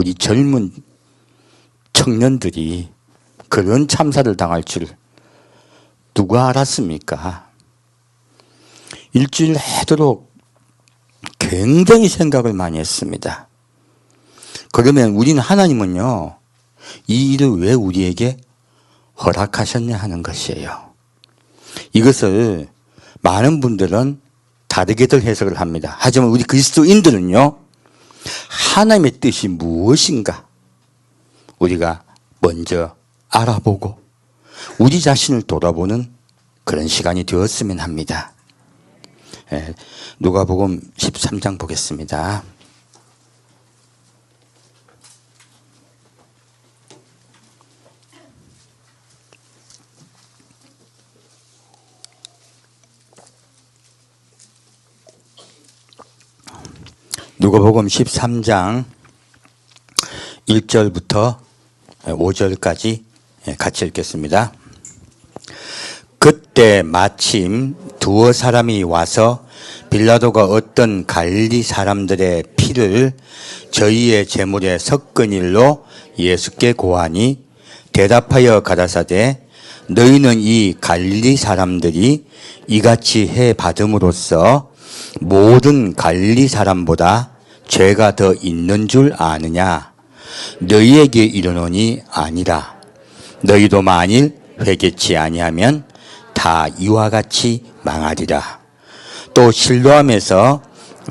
우리 젊은 청년들이 그런 참사를 당할 줄 누가 알았습니까? 일주일 내도록 굉장히 생각을 많이 했습니다. 그러면 우리는 하나님은요, 이 일을 왜 우리에게 허락하셨냐 하는 것이에요. 이것을 많은 분들은 다르게들 해석을 합니다. 하지만 우리 그리스도인들은요, 하나님의 뜻이 무엇인가 우리가 먼저 알아보고 우리 자신을 돌아보는 그런 시간이 되었으면 합니다. 누가복음 13장 보겠습니다. 누가복음 13장 1절부터 5절까지 같이 읽겠습니다. 그때 마침 두어 사람이 와서 빌라도가 어떤 갈릴리 사람들의 피를 저희의 제물에 섞은 일로 예수께 고하니 대답하여 가라사대 너희는 이 갈릴리 사람들이 이같이 해 받음으로써 모든 갈릴리 사람보다 죄가 더 있는 줄 아느냐? 너희에게 이르노니 아니라. 너희도 만일 회개치 아니하면 다 이와 같이 망하리라. 또 실로암에서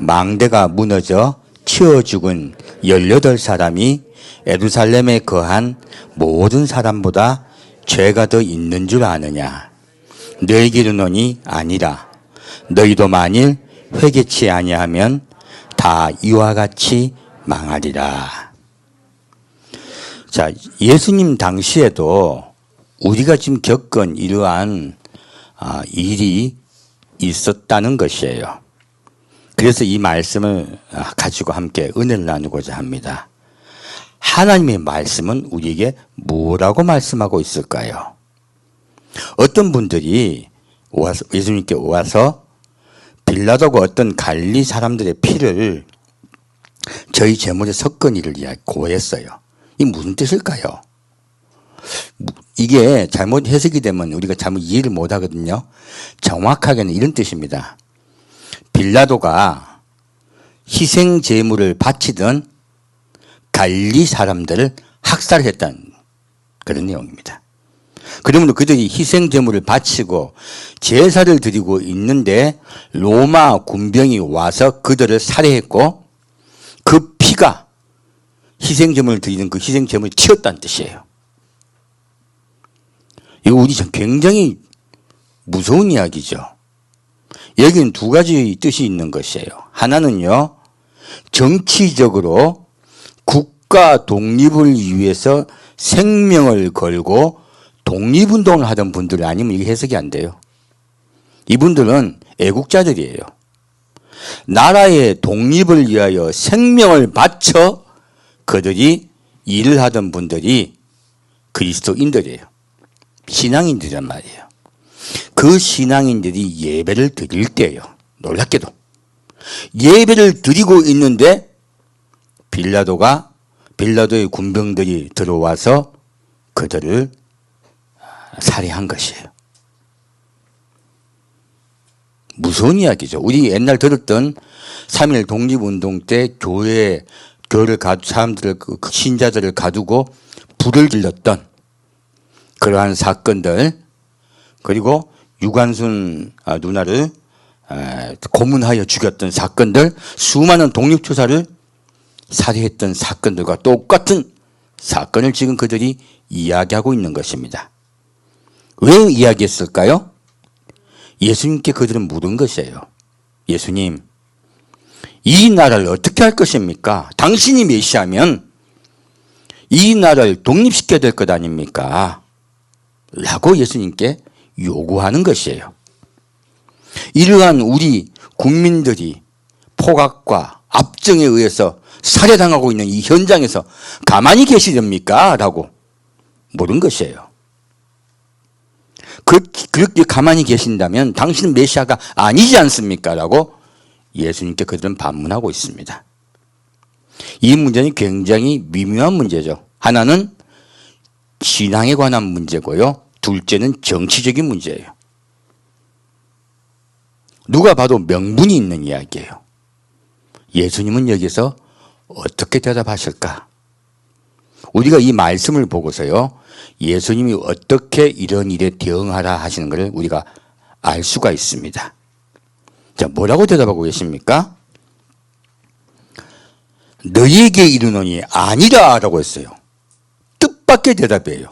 망대가 무너져 치어 죽은 18사람이 예루살렘에 거한 모든 사람보다 죄가 더 있는 줄 아느냐? 너희에게 이르노니 아니라. 너희도 만일 회개치 아니하면 다 이와 같이 망하리라. 자, 예수님 당시에도 우리가 지금 겪은 이러한 일이 있었다는 것이에요. 그래서 이 말씀을 가지고 함께 은혜를 나누고자 합니다. 하나님의 말씀은 우리에게 뭐라고 말씀하고 있을까요? 어떤 분들이 예수님께 와서 빌라도가 어떤 갈릴리 사람들의 피를 저희 제물에 섞은 일을 고했어요. 이게 무슨 뜻일까요? 이게 잘못 해석이 되면 우리가 잘못 이해를 못 하거든요. 정확하게는 이런 뜻입니다. 빌라도가 희생 제물을 바치던 갈릴리 사람들을 학살했다는 그런 내용입니다. 그러므로 그들이 희생 제물을 바치고 제사를 드리고 있는데 로마 군병이 와서 그들을 살해했고 그 피가 희생 제물을 드리는 그 희생 제물을 튀었다는 뜻이에요. 이거 우리 굉장히 무서운 이야기죠. 여기는 두 가지 뜻이 있는 것이에요. 하나는요, 정치적으로 국가 독립을 위해서 생명을 걸고 독립운동을 하던 분들 아니면 이게 해석이 안 돼요. 이분들은 애국자들이에요. 나라의 독립을 위하여 생명을 바쳐 그들이 일을 하던 분들이 그리스도인들이에요. 신앙인들이란 말이에요. 그 신앙인들이 예배를 드릴 때예요. 놀랍게도. 예배를 드리고 있는데 빌라도의 군병들이 들어와서 그들을 살해한 것이에요. 무서운 이야기죠. 우리 옛날 들었던 3.1 독립운동 때 교회를 사람들을, 신자들을 가두고 불을 질렀던 그러한 사건들, 그리고 유관순 누나를 고문하여 죽였던 사건들, 수많은 독립투사를 살해했던 사건들과 똑같은 사건을 지금 그들이 이야기하고 있는 것입니다. 왜 이야기했을까요? 예수님께 그들은 물은 것이에요. 예수님, 이 나라를 어떻게 할 것입니까? 당신이 메시아면 이 나라를 독립시켜야 될 것 아닙니까? 라고 예수님께 요구하는 것이에요. 이러한 우리 국민들이 포각과 압정에 의해서 살해당하고 있는 이 현장에서 가만히 계시렵니까? 라고 물은 것이에요. 그렇게 가만히 계신다면 당신은 메시아가 아니지 않습니까? 라고 예수님께 그들은 반문하고 있습니다. 이 문제는 굉장히 미묘한 문제죠. 하나는 신앙에 관한 문제고요. 둘째는 정치적인 문제예요. 누가 봐도 명분이 있는 이야기예요. 예수님은 여기서 어떻게 대답하실까? 우리가 이 말씀을 보고서요, 예수님이 어떻게 이런 일에 대응하라 하시는 것을 우리가 알 수가 있습니다. 자, 뭐라고 대답하고 계십니까? 너희에게 이르노니 아니라 라고 했어요. 뜻밖의 대답이에요.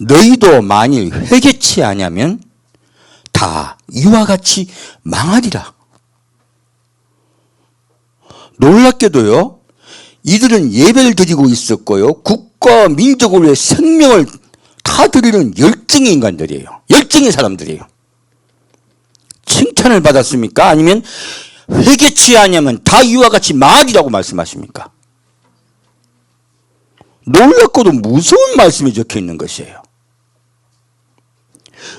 너희도 만일 회개치 아니하면 다 이와 같이 망하리라. 놀랍게도요, 이들은 예배를 드리고 있었고요, 국가와 민족을 위해 생명을 다 드리는 열정의 인간들이에요. 열정의 사람들이에요. 칭찬을 받았습니까? 아니면 회개치 아니하면 다 이와 같이 망하리라고 말씀하십니까? 놀랍고도 무서운 말씀이 적혀 있는 것이에요.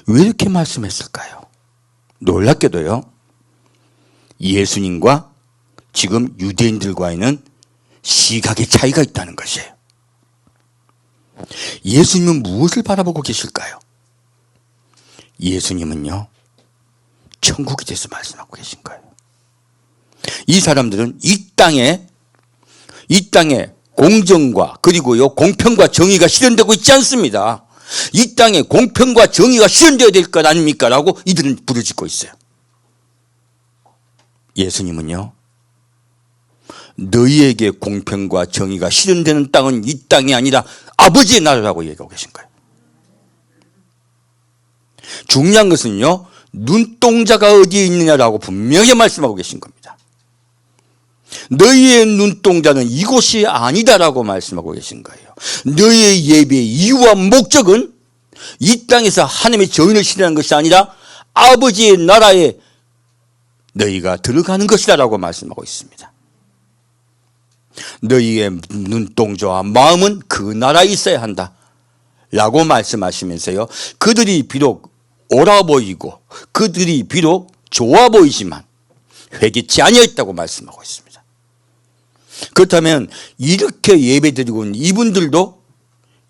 왜 이렇게 말씀했을까요? 놀랍게도요, 예수님과 지금 유대인들과는 시각의 차이가 있다는 것이에요. 예수님은 무엇을 바라보고 계실까요? 예수님은요, 천국에 대해서 말씀하고 계신 거예요. 이 사람들은 이 땅에 공정과 그리고요 공평과 정의가 실현되고 있지 않습니다. 이 땅에 공평과 정의가 실현되어야 될 것 아닙니까? 라고 이들은 부르짖고 있어요. 예수님은요, 너희에게 공평과 정의가 실현되는 땅은 이 땅이 아니라 아버지의 나라라고 얘기하고 계신 거예요. 중요한 것은요, 눈동자가 어디에 있느냐라고 분명히 말씀하고 계신 겁니다. 너희의 눈동자는 이곳이 아니다라고 말씀하고 계신 거예요. 너희의 예배의 이유와 목적은 이 땅에서 하나님의 정의를 실현하는 것이 아니라 아버지의 나라에 너희가 들어가는 것이다라고 말씀하고 있습니다. 너희의 눈동자와 마음은 그 나라에 있어야 한다 라고 말씀하시면서요, 그들이 비록 옳아 보이고 그들이 비록 좋아 보이지만 회개치 아니었다고 말씀하고 있습니다. 그렇다면 이렇게 예배드리고 있는 이분들도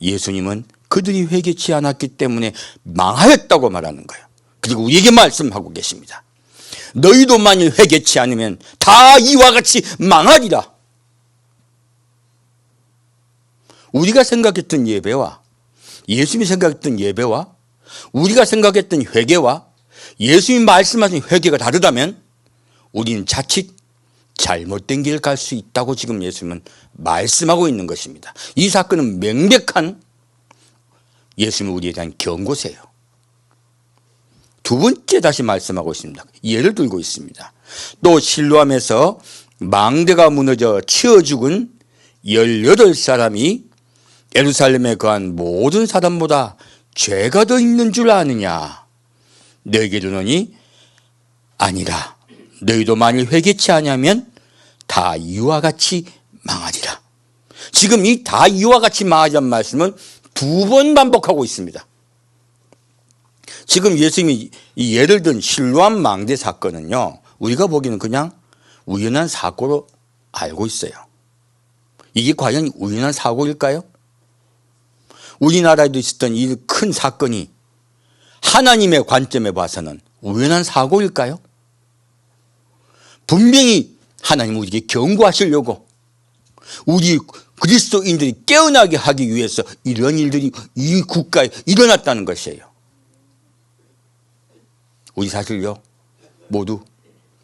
예수님은 그들이 회개치 않았기 때문에 망하였다고 말하는 거예요. 그리고 우리에게 말씀하고 계십니다. 너희도 만일 회개치 않으면 다 이와 같이 망하리라. 우리가 생각했던 예배와 예수님이 생각했던 예배와 우리가 생각했던 회개와 예수님이 말씀하신 회개가 다르다면 우리는 자칫 잘못된 길을 갈 수 있다고 지금 예수님은 말씀하고 있는 것입니다. 이 사건은 명백한 예수님이 우리에 대한 경고세요. 두 번째 다시 말씀하고 있습니다. 예를 들고 있습니다. 또 실로암에서 망대가 무너져 치어 죽은 18사람이 예루살렘에 거한 모든 사람보다 죄가 더 있는 줄 아느냐? 너에게 이르노니 아니라 너희도 만일 회개치 아니하면 다 이와 같이 망하리라. 지금 이 다 이와 같이 망하리란 말씀은 두 번 반복하고 있습니다. 지금 예수님이 이 예를 든 실로암 망대 사건은요, 우리가 보기에는 그냥 우연한 사고로 알고 있어요. 이게 과연 우연한 사고일까요? 우리나라에도 있었던 이 큰 사건이 하나님의 관점에 봐서는 우연한 사고일까요? 분명히 하나님 우리에게 경고하시려고 우리 그리스도인들이 깨어나게 하기 위해서 이런 일들이 이 국가에 일어났다는 것이에요. 우리 사실요, 모두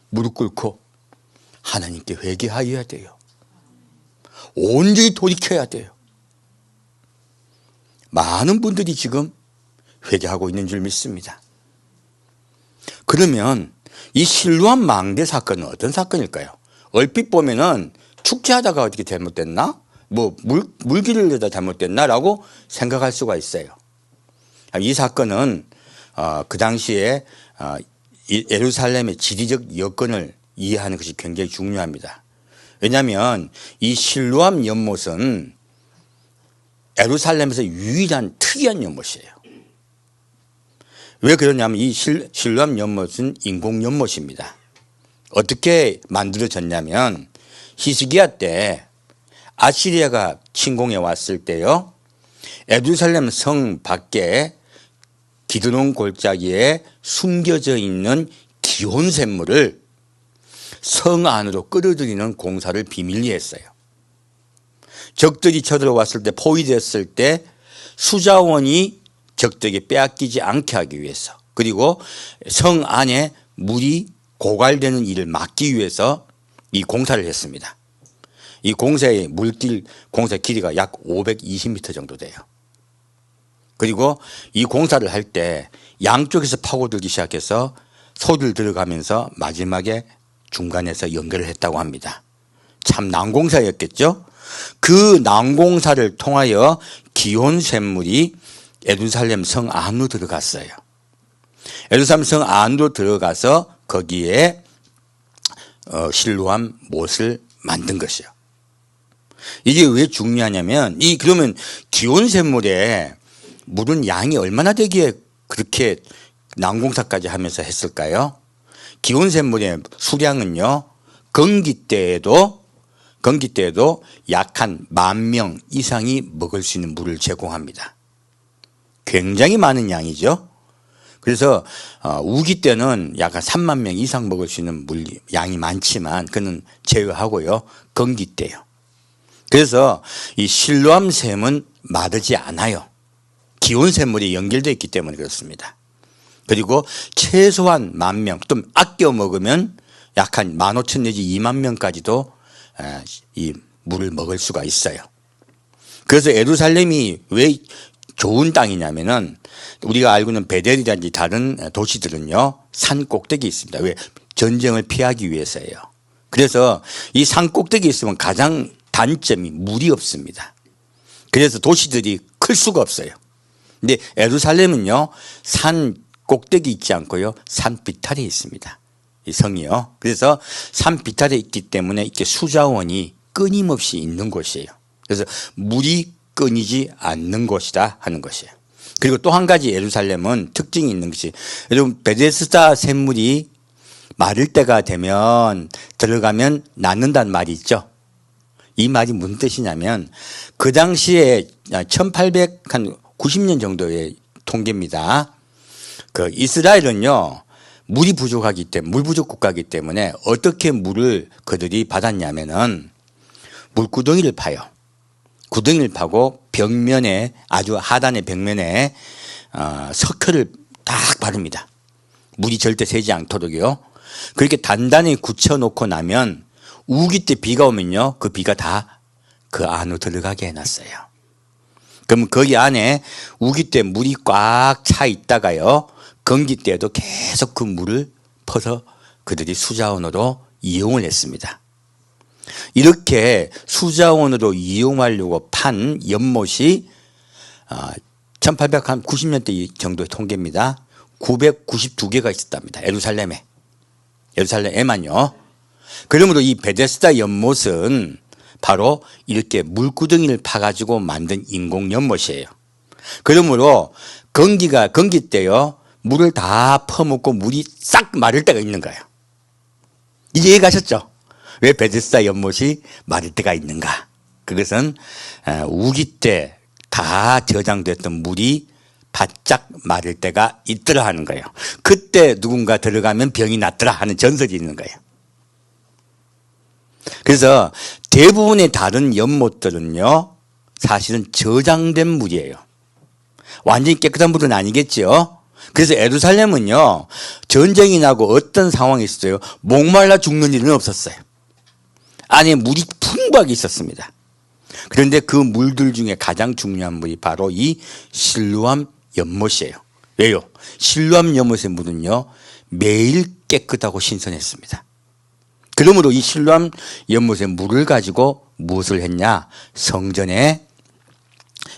무릎 꿇고 하나님께 회개하여야 돼요. 온전히 돌이켜야 돼요. 많은 분들이 지금 회개하고 있는 줄 믿습니다. 그러면 이 실로암 망대 사건은 어떤 사건일까요? 얼핏 보면은 축제하다가 어떻게 잘못됐나? 뭐 물길을 내다 잘못됐나라고 생각할 수가 있어요. 이 사건은 그 당시에 예루살렘의 지리적 여건을 이해하는 것이 굉장히 중요합니다. 왜냐하면 이 실로암 연못은 예루살렘에서 유일한 특이한 연못이에요. 왜 그러냐면 이 실로암 연못은 인공 연못입니다. 어떻게 만들어졌냐면 히스기야 때 아시리아가 침공해 왔을 때요, 예루살렘 성 밖에 기드론 골짜기에 숨겨져 있는 기혼 샘물을 성 안으로 끌어들이는 공사를 비밀리에 했어요. 적들이 쳐들어왔을 때, 포위됐을 때 수자원이 적들에게 빼앗기지 않게 하기 위해서, 그리고 성 안에 물이 고갈되는 일을 막기 위해서 이 공사를 했습니다. 이 공사의 공사 길이가 약 520m 정도 돼요. 그리고 이 공사를 할 때 양쪽에서 파고들기 시작해서 소리를 들어가면서 마지막에 중간에서 연결을 했다고 합니다. 참 난공사였겠죠? 그 난공사를 통하여 기혼 샘물이 예루살렘 성 안으로 들어갔어요. 예루살렘 성 안으로 들어가서 거기에 실로암 못을 만든 것이요. 이게 왜 중요하냐면, 그러면 기혼 샘물에 물은 양이 얼마나 되기에 그렇게 난공사까지 하면서 했을까요? 기혼 샘물의 수량은요, 건기 때에도 약 한 10,000명 이상이 먹을 수 있는 물을 제공합니다. 굉장히 많은 양이죠. 그래서 우기 때는 약 한 30,000명 이상 먹을 수 있는 물 양이 많지만 그는 제외하고요, 건기 때요. 그래서 이 실로암 샘은 마르지 않아요. 기온 샘물이 연결되어 있기 때문에 그렇습니다. 그리고 최소한 10,000명, 또 아껴 먹으면 약 한 15,000 내지 20,000명까지도 이 물을 먹을 수가 있어요. 그래서 예루살렘이 왜 좋은 땅이냐면은, 우리가 알고 있는 베델이라든지 다른 도시들은요, 산 꼭대기에 있습니다. 왜? 전쟁을 피하기 위해서예요. 그래서 이 산 꼭대기에 있으면 가장 단점이 물이 없습니다. 그래서 도시들이 클 수가 없어요. 근데 예루살렘은요, 산 꼭대기 있지 않고요, 산 비탈에 있습니다. 이 성이요. 그래서 산 비탈에 있기 때문에 이렇게 수자원이 끊임없이 있는 곳이에요. 그래서 물이 끊이지 않는 곳이다 하는 것이에요. 그리고 또 한 가지 예루살렘은 특징이 있는 것이, 여러분 베데스다 샘물이 마를 때가 되면 들어가면 낫는다는 말이 있죠. 이 말이 무슨 뜻이냐면, 그 당시에 1890년 정도의 통계입니다. 그 이스라엘은요, 물이 부족하기 때문에, 물 부족 국가이기 때문에 어떻게 물을 그들이 받았냐면은 물구덩이를 파요. 구덩이를 파고 벽면에, 아주 하단의 벽면에 석회를 딱 바릅니다. 물이 절대 새지 않도록요. 그렇게 단단히 굳혀놓고 나면 우기 때 비가 오면요, 그 비가 다 그 안으로 들어가게 해놨어요. 그러면 거기 안에 우기 때 물이 꽉 차 있다가요, 건기 때에도 계속 그 물을 퍼서 그들이 수자원으로 이용을 했습니다. 이렇게 수자원으로 이용하려고 판 연못이 1890년대 정도의 통계입니다. 992개가 있었답니다. 예루살렘에만요. 그러므로 이 베데스다 연못은 바로 이렇게 물구덩이를 파가지고 만든 인공 연못이에요. 그러므로 건기 때요, 물을 다 퍼먹고 물이 싹 마를 때가 있는 거예요. 이제 이해가셨죠? 왜 베데스다 연못이 마를 때가 있는가? 그것은 우기 때 다 저장됐던 물이 바짝 마를 때가 있더라 하는 거예요. 그때 누군가 들어가면 병이 낫더라 하는 전설이 있는 거예요. 그래서 대부분의 다른 연못들은요, 사실은 저장된 물이에요. 완전히 깨끗한 물은 아니겠죠. 그래서 예루살렘은요, 전쟁이 나고 어떤 상황이 있었어요? 목말라 죽는 일은 없었어요. 안에 물이 풍부하게 있었습니다. 그런데 그 물들 중에 가장 중요한 물이 바로 이 실로암 연못이에요. 왜요? 실로암 연못의 물은요, 매일 깨끗하고 신선했습니다. 그러므로 이 실로암 연못의 물을 가지고 무엇을 했냐? 성전에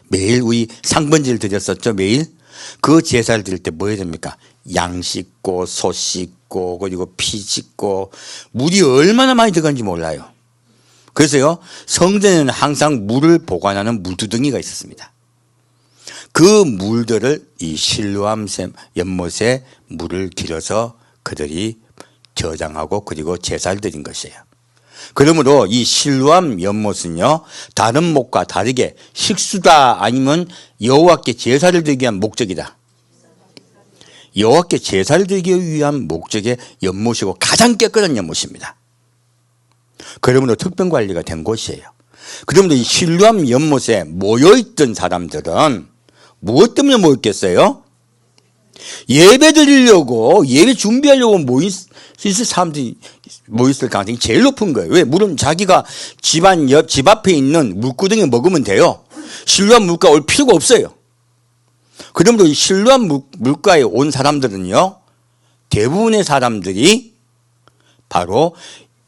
매일 우리 상번제를 드렸었죠, 매일. 그 제사를 드릴 때 뭐 해야 됩니까? 양 씻고, 소 씻고, 그리고 피 씻고, 물이 얼마나 많이 들어간지 몰라요. 그래서요, 성전에는 항상 물을 보관하는 물두덩이가 있었습니다. 그 물들을 이 실로암 연못에 물을 길어서 그들이 저장하고 그리고 제사를 드린 것이에요. 그러므로 이 실로암 연못은요, 다른 못과 다르게 식수다 아니면 여호와께 제사를 드리기 위한 목적이다. 여호와께 제사를 드리기 위한 목적의 연못이고 가장 깨끗한 연못입니다. 그러므로 특별관리가 된 곳이에요. 그러므로 이 실로암 연못에 모여있던 사람들은 무엇 때문에 모였겠어요? 예배 드리려고, 예배 준비하려고 모였을 사람들이 모였을 가능성이 제일 높은 거예요. 왜? 물은 자기가 집 앞에 있는 물구덩이 먹으면 돼요. 실로암 물가 올 필요가 없어요. 그러므로 이 실로암 물가에 온 사람들은요, 대부분의 사람들이 바로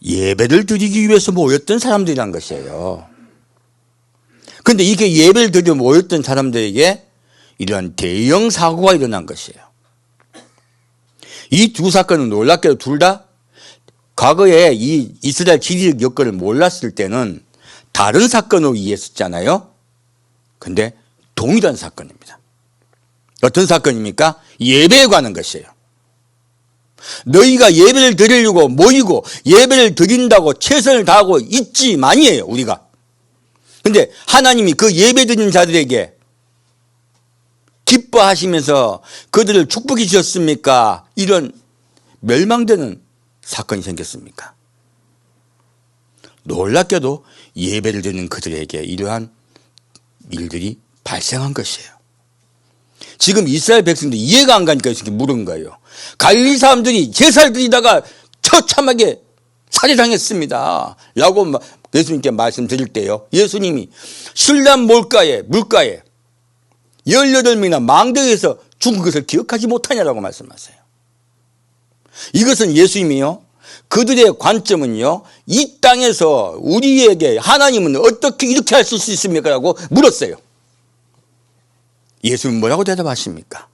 예배를 드리기 위해서 모였던 사람들이란 것이에요. 그런데 이게 예배를 드리려 모였던 사람들에게 이러한 대형 사고가 일어난 것이에요. 이 두 사건은 놀랍게도 둘 다 과거에 이 이스라엘 지리적 여건을 몰랐을 때는 다른 사건으로 이해했었잖아요. 그런데 동일한 사건입니다. 어떤 사건입니까? 예배에 관한 것이에요. 너희가 예배를 드리려고 모이고 예배를 드린다고 최선을 다하고 있지만이에요, 우리가. 근데 하나님이 그 예배 드리는 자들에게 기뻐하시면서 그들을 축복해 주셨습니까? 이런 멸망되는 사건이 생겼습니까? 놀랍게도 예배를 드리는 그들에게 이러한 일들이 발생한 것이에요. 지금 이스라엘 백성들이 이해가 안 가니까 이렇게 물은 거예요. 갈릴리 사람들이 제사를 드리다가 처참하게 살해당했습니다 라고 예수님께 말씀드릴 때요, 예수님이 실로암 물가에 18명이나 망대에서 죽은 것을 기억하지 못하냐라고 말씀하세요. 이것은 예수님이요, 그들의 관점은요, 이 땅에서 우리에게 하나님은 어떻게 이렇게 할 수 있습니까? 라고 물었어요. 예수님은 뭐라고 대답하십니까?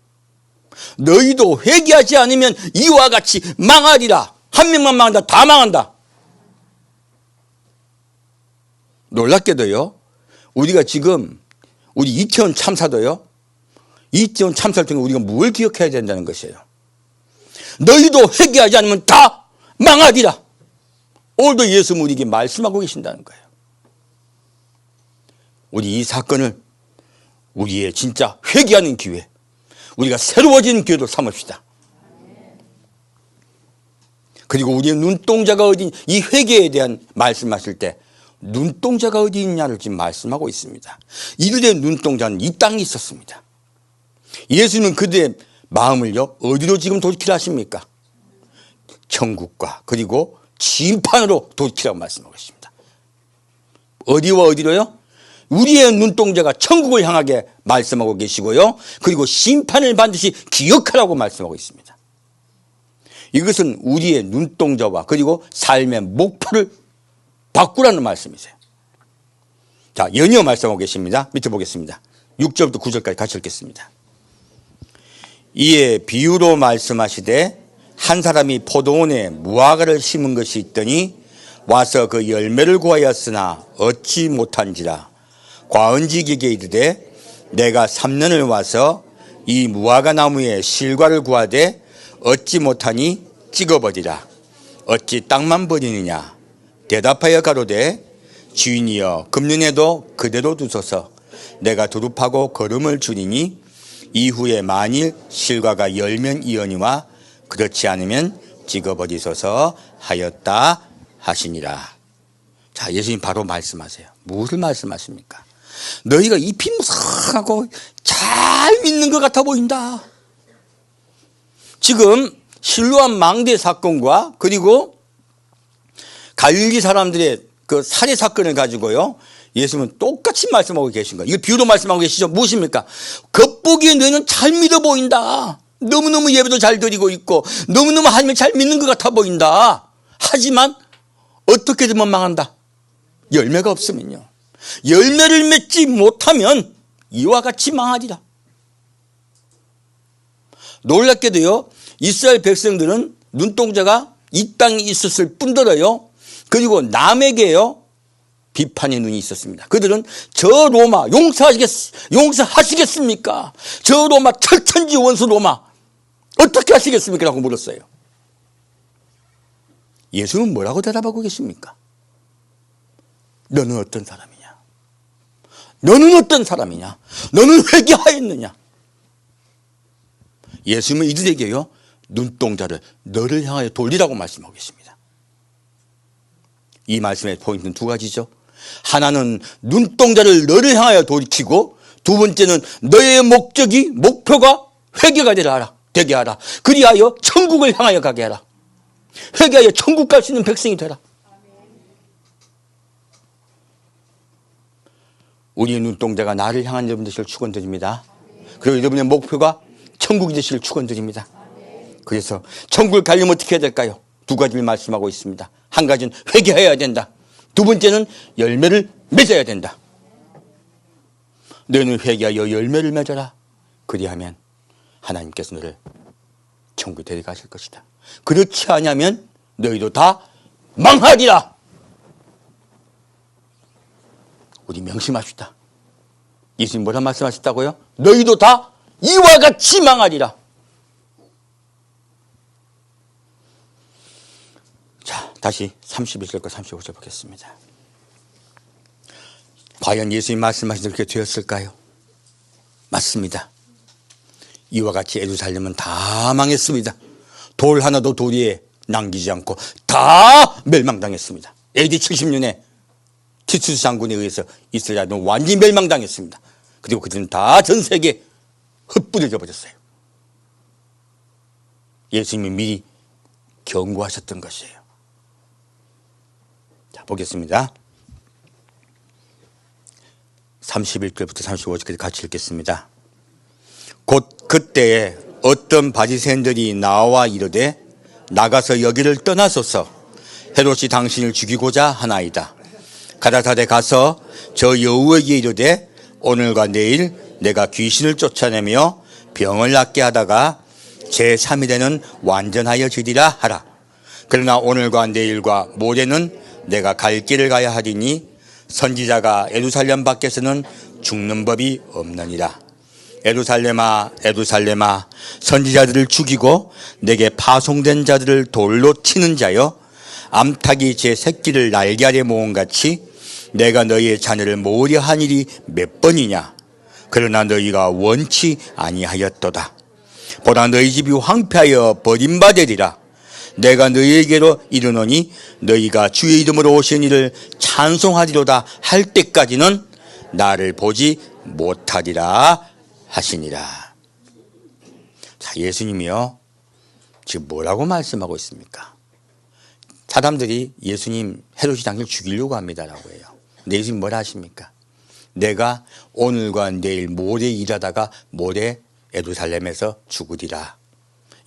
너희도 회개하지 않으면 이와 같이 망하리라. 한 명만 망한다, 다 망한다. 놀랍게도요, 우리가 지금 우리 이태원 참사도요, 이태원 참사를 통해 우리가 뭘 기억해야 된다는 것이에요. 너희도 회개하지 않으면 다 망하리라. 오늘도 예수는 우리에게 말씀하고 계신다는 거예요. 우리 이 사건을 우리의 진짜 회개하는 기회, 우리가 새로워지는 기회로 삼읍시다. 그리고 우리의 눈동자가 어디, 이 회개에 대한 말씀하실 때 눈동자가 어디 있냐를 지금 말씀하고 있습니다. 이들의 눈동자는 이 땅에 있었습니다. 예수님은 그들의 마음을요, 어디로 지금 돌이키라 하십니까? 천국과 그리고 심판으로 돌이키라고 말씀하고 있습니다. 어디와 어디로요? 우리의 눈동자가 천국을 향하게 말씀하고 계시고요, 그리고 심판을 반드시 기억하라고 말씀하고 있습니다. 이것은 우리의 눈동자와 그리고 삶의 목표를 바꾸라는 말씀이세요. 자, 연이어 말씀하고 계십니다. 밑에 보겠습니다. 6절부터 9절까지 같이 읽겠습니다. 이에 비유로 말씀하시되 한 사람이 포도원에 무화과를 심은 것이 있더니 와서 그 열매를 구하였으나 얻지 못한지라. 과은지기에게 이르되 내가 3년을 와서 이 무화과 나무에 실과를 구하되 얻지 못하니 찍어버리라. 어찌 땅만 버리느냐. 대답하여 가로되 주인이여 금년에도 그대로 두소서. 내가 두릅하고 거름을 주리니 이후에 만일 실과가 열면 이언이와 그렇지 않으면 찍어버리소서 하였다 하시니라. 자, 예수님 바로 말씀하세요. 무엇을 말씀하십니까? 너희가 잎이 무성하고 잘 믿는 것 같아 보인다. 지금 실로암 망대 사건과 그리고 갈릴리 사람들의 그 살해 사건을 가지고요, 예수님은 똑같이 말씀하고 계신 거예요. 이거 비유로 말씀하고 계시죠. 무엇입니까? 겉보기에 너희는 잘 믿어 보인다. 너무너무 예배도 잘 드리고 있고 너무너무 하나님을 잘 믿는 것 같아 보인다. 하지만 어떻게 되면 망한다? 열매가 없으면요, 열매를 맺지 못하면 이와 같이 망하리라. 놀랍게도요, 이스라엘 백성들은 눈동자가 이 땅에 있었을 뿐더러요, 그리고 남에게요 비판의 눈이 있었습니다. 그들은 저 로마 용서하시겠습니까? 저 로마 철천지 원수 로마 어떻게 하시겠습니까? 라고 물었어요. 예수는 뭐라고 대답하고 계십니까? 너는 어떤 사람이냐? 너는 어떤 사람이냐? 너는 회개하였느냐? 예수님은 이들에게요, 눈동자를 너를 향하여 돌리라고 말씀하고 계십니다. 이 말씀의 포인트는 두 가지죠. 하나는 눈동자를 너를 향하여 돌이키고, 두 번째는 너의 목표가 회개가 되게 하라. 그리하여 천국을 향하여 가게 하라. 회개하여 천국 갈 수 있는 백성이 되라. 우리의 눈동자가 나를 향한 여러분 되시길 축원드립니다. 그리고 여러분의 목표가 천국이 되시길 축원드립니다. 그래서 천국을 가려면 어떻게 해야 될까요? 두 가지를 말씀하고 있습니다. 한 가지는 회개해야 된다. 두 번째는 열매를 맺어야 된다. 너는 회개하여 열매를 맺어라. 그리하면 하나님께서 너를 천국에 데려가실 것이다. 그렇지 않으면 너희도 다 망하리라. 우리 명심합시다. 예수님 뭐라 말씀하셨다고요? 너희도 다 이와 같이 망하리라. 자, 다시 31절과 35절 보겠습니다. 과연 예수님 말씀하신 대로 그렇게 되었을까요? 맞습니다. 이와 같이 예루살렘은 다 망했습니다. 돌 하나도 돌 위에 남기지 않고 다 멸망당했습니다. AD 70년에 티투스 장군에 의해서 이스라엘은 완전히 멸망당했습니다. 그리고 그들은 다 전 세계에 흩뿌려져 버렸어요. 예수님이 미리 경고하셨던 것이에요. 자, 보겠습니다. 31절부터 35절까지 같이 읽겠습니다. 곧 그때에 어떤 바리새인들이 나와 이르되 나가서 여기를 떠나소서 헤롯이 당신을 죽이고자 하나이다. 가라사대 가서 저 여우에게 이르되 오늘과 내일 내가 귀신을 쫓아내며 병을 낫게 하다가 제3일에는 완전하여 지리라 하라. 그러나 오늘과 내일과 모레는 내가 갈 길을 가야 하리니 선지자가 예루살렘 밖에서는 죽는 법이 없느니라. 예루살렘아 예루살렘아 선지자들을 죽이고 내게 파송된 자들을 돌로 치는 자여, 암탉이 제 새끼를 날개 아래 모음같이 내가 너희의 자녀를 모으려 한 일이 몇 번이냐. 그러나 너희가 원치 아니하였도다. 보라 너희 집이 황폐하여 버림받으리라. 내가 너희에게로 이르노니 너희가 주의 이름으로 오신 이를 찬송하리로다 할 때까지는 나를 보지 못하리라 하시니라. 자, 예수님이요 지금 뭐라고 말씀하고 있습니까? 사람들이 예수님 헤롯이 당신을 죽이려고 합니다라고 해요. 근데 예수님 뭐라 하십니까? 내가 오늘과 내일 모레 일하다가 모레 예루살렘에서 죽으리라.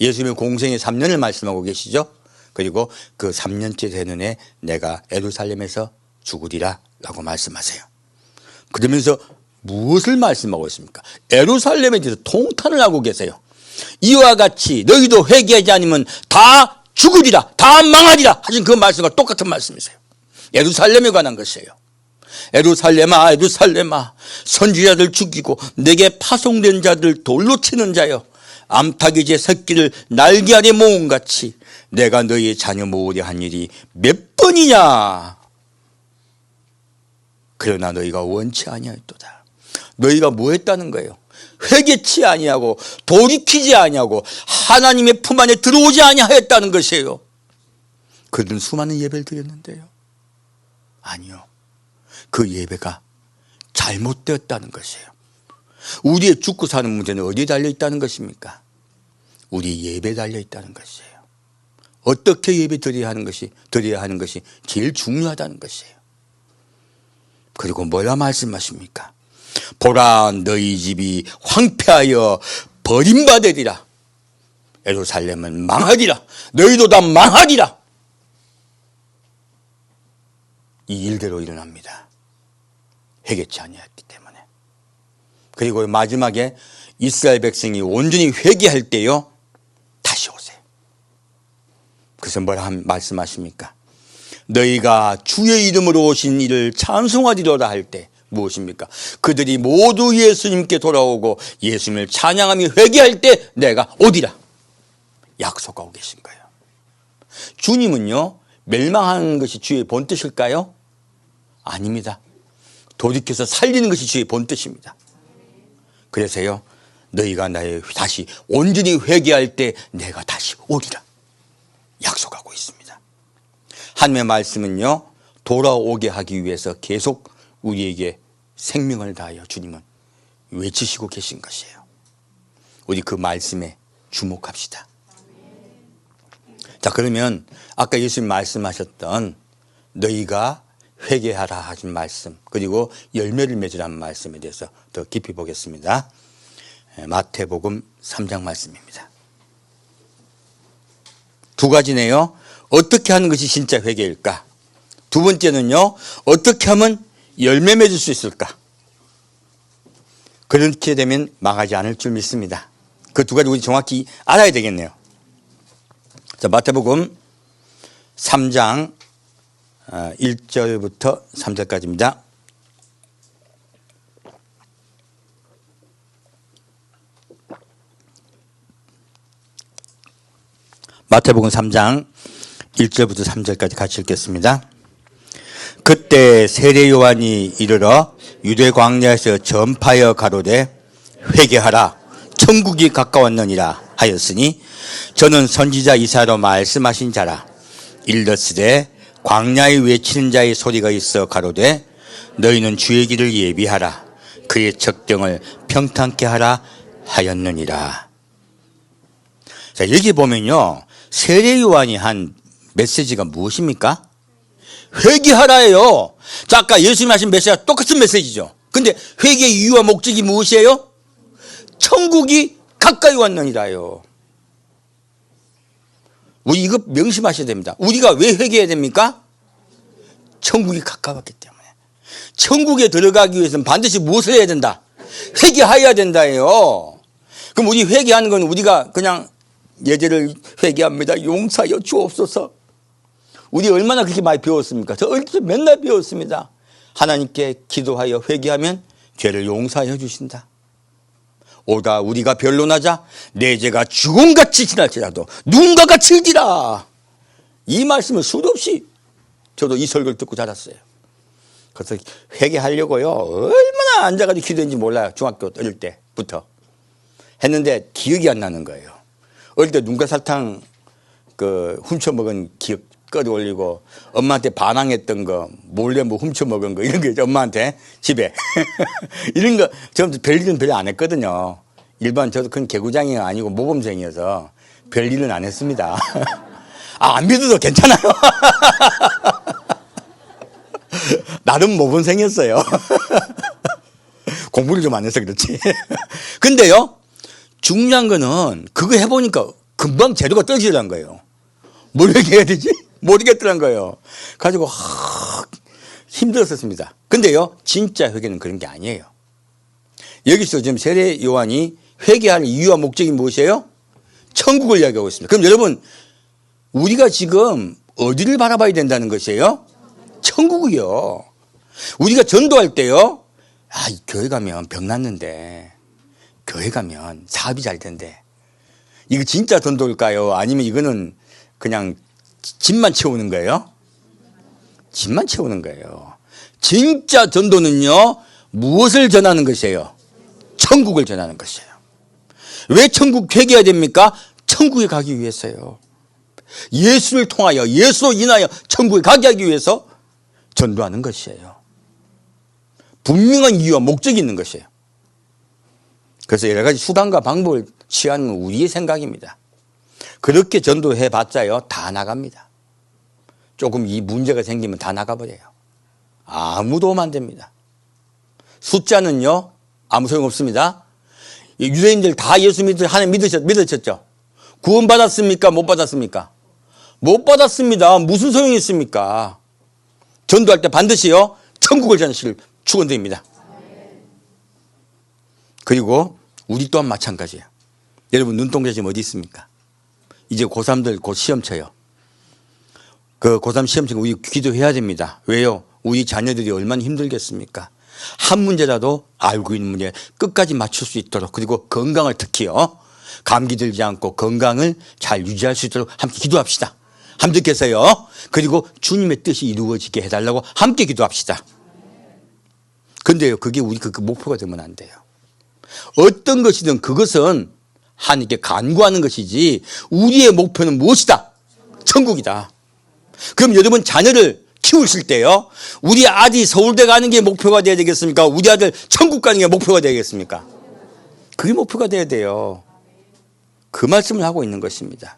예수님의 공생의 3년을 말씀하고 계시죠. 그리고 그 3년째 되는 해 내가 예루살렘에서 죽으리라 라고 말씀하세요. 그러면서 무엇을 말씀하고 있습니까? 예루살렘에 대해서 통탄을 하고 계세요. 이와 같이 너희도 회개하지 않으면 다 죽으리라, 다 망하리라 하신 그 말씀과 똑같은 말씀이세요. 예루살렘에 관한 것이에요. 예루살렘아 예루살렘아 선지자들 죽이고 내게 파송된 자들 돌로 치는 자여, 암탉이 제 새끼를 날개 아래 모음같이 내가 너희의 자녀 모으려 한 일이 몇 번이냐. 그러나 너희가 원치 아니하였도다. 너희가 뭐 했다는 거예요? 회개치 아니하고 돌이키지 아니하고 하나님의 품 안에 들어오지 아니하였다는 것이에요. 그들은 수많은 예배를 드렸는데요, 아니요, 그 예배가 잘못되었다는 것이에요. 우리의 죽고 사는 문제는 어디에 달려있다는 것입니까? 우리 예배에 달려있다는 것이에요. 어떻게 예배 드려야 하는 것이 제일 중요하다는 것이에요. 그리고 뭐라 말씀하십니까? 보라 너희 집이 황폐하여 버림받으리라. 예루살렘은 망하리라. 너희도 다 망하리라. 이 일대로 일어납니다. 회개치 아니했기 때문에. 그리고 마지막에 이스라엘 백성이 온전히 회개할 때요 다시 오세요. 그래서 뭐라 말씀하십니까? 너희가 주의 이름으로 오신 이를 찬송하리로다 할 때 무엇입니까? 그들이 모두 예수님께 돌아오고 예수님을 찬양하며 회개할 때 내가 오리라 약속하고 계신 거예요. 주님은요 멸망하는 것이 주의 본뜻일까요? 아닙니다. 돌이켜서 살리는 것이 주의 본뜻입니다. 그래서요, 너희가 나의 다시 온전히 회개할 때 내가 다시 오리라 약속하고 있습니다. 하나님의 말씀은요, 돌아오게 하기 위해서 계속 우리에게 생명을 다하여 주님은 외치시고 계신 것이에요. 우리 그 말씀에 주목합시다. 자, 그러면 아까 예수님 말씀하셨던 너희가 회개하라 하신 말씀, 그리고 열매를 맺으라는 말씀에 대해서 더 깊이 보겠습니다. 마태복음 3장 말씀입니다. 두 가지네요. 어떻게 하는 것이 진짜 회개일까? 두 번째는요, 어떻게 하면 열매 맺을 수 있을까? 그렇게 되면 망하지 않을 줄 믿습니다. 그 두 가지 우리 정확히 알아야 되겠네요. 자, 마태복음 3장 1절부터 3절까지입니다. 마태복음 3장 1절부터 3절까지 같이 읽겠습니다. 그때 세례 요한이 이르러 유대 광야에서 전파하여 가로되 회개하라 천국이 가까웠느니라 하였으니 저는 선지자 이사야로 말씀하신 자라. 일렀으되 광야에 외치는 자의 소리가 있어 가로되 너희는 주의 길을 예비하라 그의 적경을 평탄케 하라 하였느니라. 자, 여기 보면요, 세례 요한이 한 메시지가 무엇입니까? 회개하라예요. 자, 아까 예수님이 하신 메시지가 똑같은 메시지죠. 근데 회개의 이유와 목적이 무엇이에요? 천국이 가까이 왔느니라요. 우리 이거 명심하셔야 됩니다. 우리가 왜 회개해야 됩니까? 천국이 가까웠기 때문에. 천국에 들어가기 위해서는 반드시 무엇을 해야 된다? 회개해야 된다예요. 그럼 우리 회개하는 건 우리가 그냥 예제를 회개합니다. 용서하여 주옵소서. 우리 얼마나 그렇게 많이 배웠습니까? 저 어릴 때 맨날 배웠습니다. 하나님께 기도하여 회개하면 죄를 용서하여 주신다. 오다 우리가 변론하자 내 죄가 죽음같이 지날지라도 누군가가 질지라. 이 말씀을 수도 없이 저도 이 설교를 듣고 자랐어요. 그래서 회개하려고요, 얼마나 앉아가지고 기도했는지 몰라요. 중학교 어릴 때부터 했는데 기억이 안 나는 거예요. 어릴 때 눈가 사탕 훔쳐먹은 기억 끌어올리고, 엄마한테 반항했던 거, 몰래 뭐 훔쳐먹은 거, 이런 거 있죠, 엄마한테, 집에. 이런 거, 저는 별일은 별로 안 했거든요. 일반 저도 큰 개구장이 아니고 모범생이어서 별일은 안 했습니다. 아, 안 믿어도 괜찮아요. 나름 모범생이었어요. 공부를 좀 안 해서 그렇지. 근데요, 중요한 거는 그거 해보니까 금방 재료가 떨어지더란 거예요. 뭘 얘기해야 되지? 모르겠더란 거예요. 가지고 힘들었었습니다. 근데요, 진짜 회개는 그런 게 아니에요. 여기서 지금 세례 요한이 회개할 이유와 목적이 무엇이에요? 천국을 이야기하고 있습니다. 그럼 여러분, 우리가 지금 어디를 바라봐야 된다는 것이에요? 천국이요. 우리가 전도할 때요, 아, 교회 가면 병 낫는데, 교회 가면 사업이 잘 된대. 이거 진짜 전도일까요? 아니면 이거는 그냥 집만 채우는 거예요? 집만 채우는 거예요. 진짜 전도는요, 무엇을 전하는 것이에요? 천국을 전하는 것이에요. 왜 천국 회개해야 됩니까? 천국에 가기 위해서요. 예수를 통하여, 예수로 인하여 천국에 가게 하기 위해서 전도하는 것이에요. 분명한 이유와 목적이 있는 것이에요. 그래서 여러 가지 수단과 방법을 취하는 우리의 생각입니다. 그렇게 전도해 봤자요, 다 나갑니다. 조금 이 문제가 생기면 다 나가버려요. 아무 도움 안 됩니다. 숫자는요, 아무 소용 없습니다. 유대인들 다 예수 하나님 믿으셨죠? 구원받았습니까? 못 받았습니까? 못 받았습니다. 무슨 소용이 있습니까? 전도할 때 반드시요, 천국을 전하실 축원드립니다. 그리고 우리 또한 마찬가지예요. 여러분, 눈동자 지금 어디 있습니까? 이제 고3들 곧 시험 쳐요. 그 고3 시험 치고 우리 기도해야 됩니다. 왜요? 우리 자녀들이 얼마나 힘들겠습니까? 한 문제라도 알고 있는 문제 끝까지 맞출 수 있도록, 그리고 건강을 특히요, 감기 들지 않고 건강을 잘 유지할 수 있도록 함께 기도합시다. 함께해서요. 그리고 주님의 뜻이 이루어지게 해달라고 함께 기도합시다. 근데요, 그게 우리 그 목표가 되면 안 돼요. 어떤 것이든 그것은 하나님께 간구하는 것이지 우리의 목표는 무엇이다? 천국이다. 그럼 여러분 자녀를 키우실 때요, 우리 아들이 서울대 가는 게 목표가 돼야 되겠습니까? 우리 아들 천국 가는 게 목표가 되겠습니까? 그게 목표가 돼야 돼요. 그 말씀을 하고 있는 것입니다.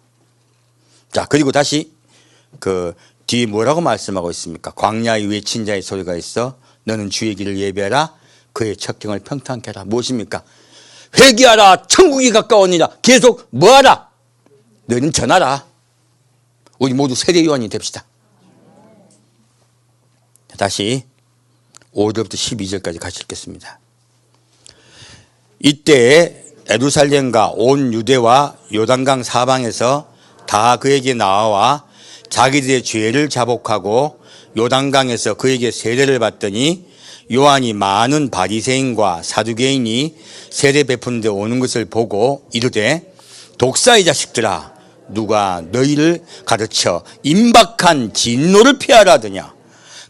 자, 그리고 다시 그 뒤에 뭐라고 말씀하고 있습니까? 광야에 외친 자의 소리가 있어 너는 주의 길을 예비하라 그의 첩경을 평탄케 하라. 무엇입니까? 회개하라 천국이 가까우니라. 계속 뭐하라? 너는 전하라. 우리 모두 세례 요한이 됩시다. 다시 5절부터 12절까지 같이 읽겠습니다. 이때 예루살렘과 온 유대와 요단강 사방에서 다 그에게 나와 자기들의 죄를 자복하고 요단강에서 그에게 세례를 받더니 요한이 많은 바리새인과 사두개인이 세례 베푸는 데 오는 것을 보고 이르되 독사의 자식들아 누가 너희를 가르쳐 임박한 진노를 피하라 하더냐.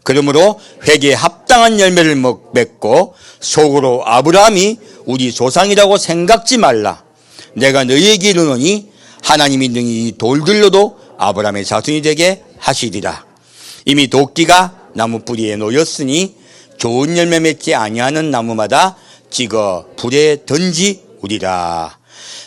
그러므로 회개에 합당한 열매를 맺고 속으로 아브라함이 우리 조상이라고 생각지 말라. 내가 너희에게 이르노니 하나님이 능히 이 돌들로도 아브라함의 자손이 되게 하시리라. 이미 도끼가 나무 뿌리에 놓였으니 좋은 열매 맺지 아니하는 나무마다 찍어 불에 던지우리라.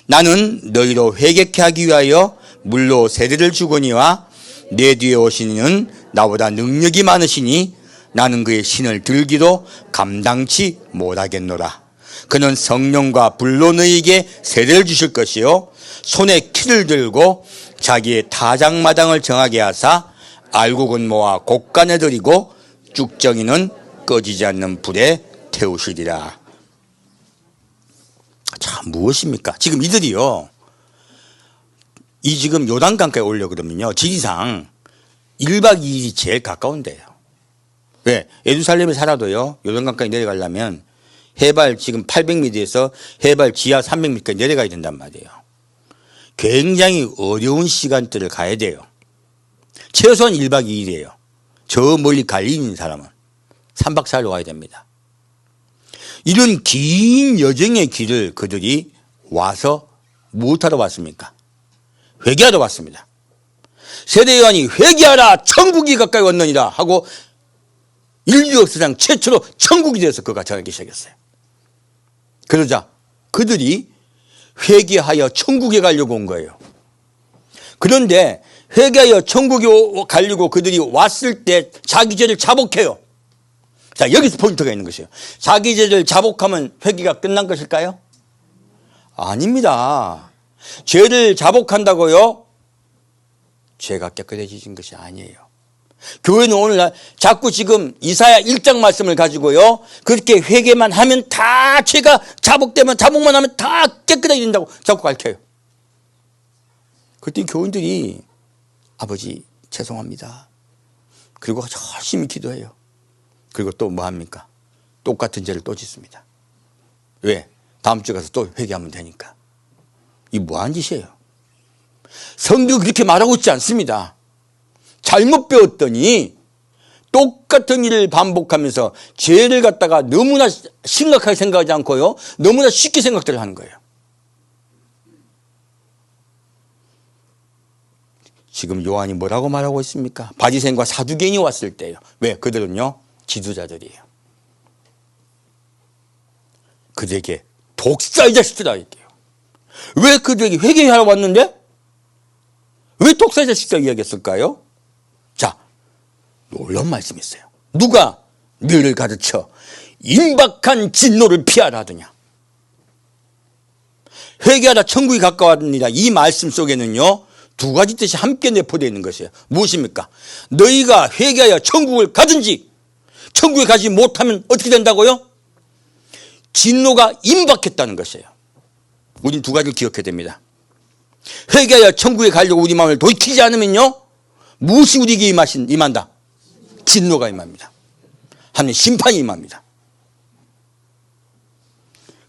나는 너희로 회개케 하기 위하여 물로 세례를 주거니와 내 뒤에 오시는 나보다 능력이 많으시니 나는 그의 신을 들기도 감당치 못하겠노라. 그는 성령과 불로 너희에게 세례를 주실 것이요 손에 키를 들고 자기의 타작마당을 정하게 하사 알곡은 모아 곡간에 들이고 쭉정이는 꺼지지 않는 불에 태우시리라. 자, 무엇입니까? 지금 이들이요, 이 지금 요단강가에 오려 그러면요 지리상 1박 2일이 제일 가까운데요. 왜? 예루살렘에 살아도요 요단강가에 내려가려면 해발 지금 800m에서 해발 지하 300m까지 내려가야 된단 말이에요. 굉장히 어려운 시간대를 가야 돼요. 최소한 1박 2일이에요. 저 멀리 갈 일 있는 사람은 3박 4일로 와야 됩니다. 이런 긴 여정의 길을 그들이 와서 무엇하러 왔습니까? 회개하러 왔습니다. 세례 요한이 회개하라 천국이 가까이 왔느니라 하고 인류 역사상 최초로 천국이 되어서 그가 전하기 시작했어요. 그러자 그들이 회개하여 천국에 가려고 온 거예요. 그런데 회개하여 천국에 가려고 그들이 왔을 때 자기 죄를 자복해요. 자, 여기서 포인트가 있는 것이에요. 자기 죄를 자복하면 회개가 끝난 것일까요? 아닙니다. 죄를 자복한다고요? 죄가 깨끗해지는 것이 아니에요. 교회는 오늘날 자꾸 지금 이사야 1장 말씀을 가지고요 그렇게 회개만 하면 다 죄가 자복되면 자복만 하면 다 깨끗해진다고 자꾸 가르쳐요. 그때 교인들이 아버지 죄송합니다. 그리고 열심히 기도해요. 그리고 또 뭐 합니까? 똑같은 죄를 또 짓습니다. 왜? 다음 주에 가서 또 회개하면 되니까. 이 뭐한 짓이에요? 성경이 그렇게 말하고 있지 않습니다. 잘못 배웠더니 똑같은 일을 반복하면서 죄를 갖다가 너무나 심각하게 생각하지 않고요 너무나 쉽게 생각들을 하는 거예요. 지금 요한이 뭐라고 말하고 있습니까? 바리새인과 사두개인이 왔을 때요. 왜? 그들은요 지도자들이에요. 그들에게 독사의 자식들아 할게요. 왜 그들에게 회개하러 왔는데 왜 독사의 자식들아 이야기했을까요? 자, 놀라운 말씀이 있어요. 누가 너를 가르쳐 임박한 진노를 피하라 하더냐. 회개하라 천국이 가까웠느니라. 이 말씀 속에는요 두 가지 뜻이 함께 내포되어 있는 것이에요. 무엇입니까? 너희가 회개하여 천국을 가든지 천국에 가지 못하면 어떻게 된다고요? 진노가 임박했다는 것이에요. 우린 두 가지를 기억해야 됩니다. 회개하여 천국에 가려고 우리 마음을 돌이키지 않으면요 무엇이 우리에게 임한다? 진노가 임합니다. 하나님의 심판이 임합니다.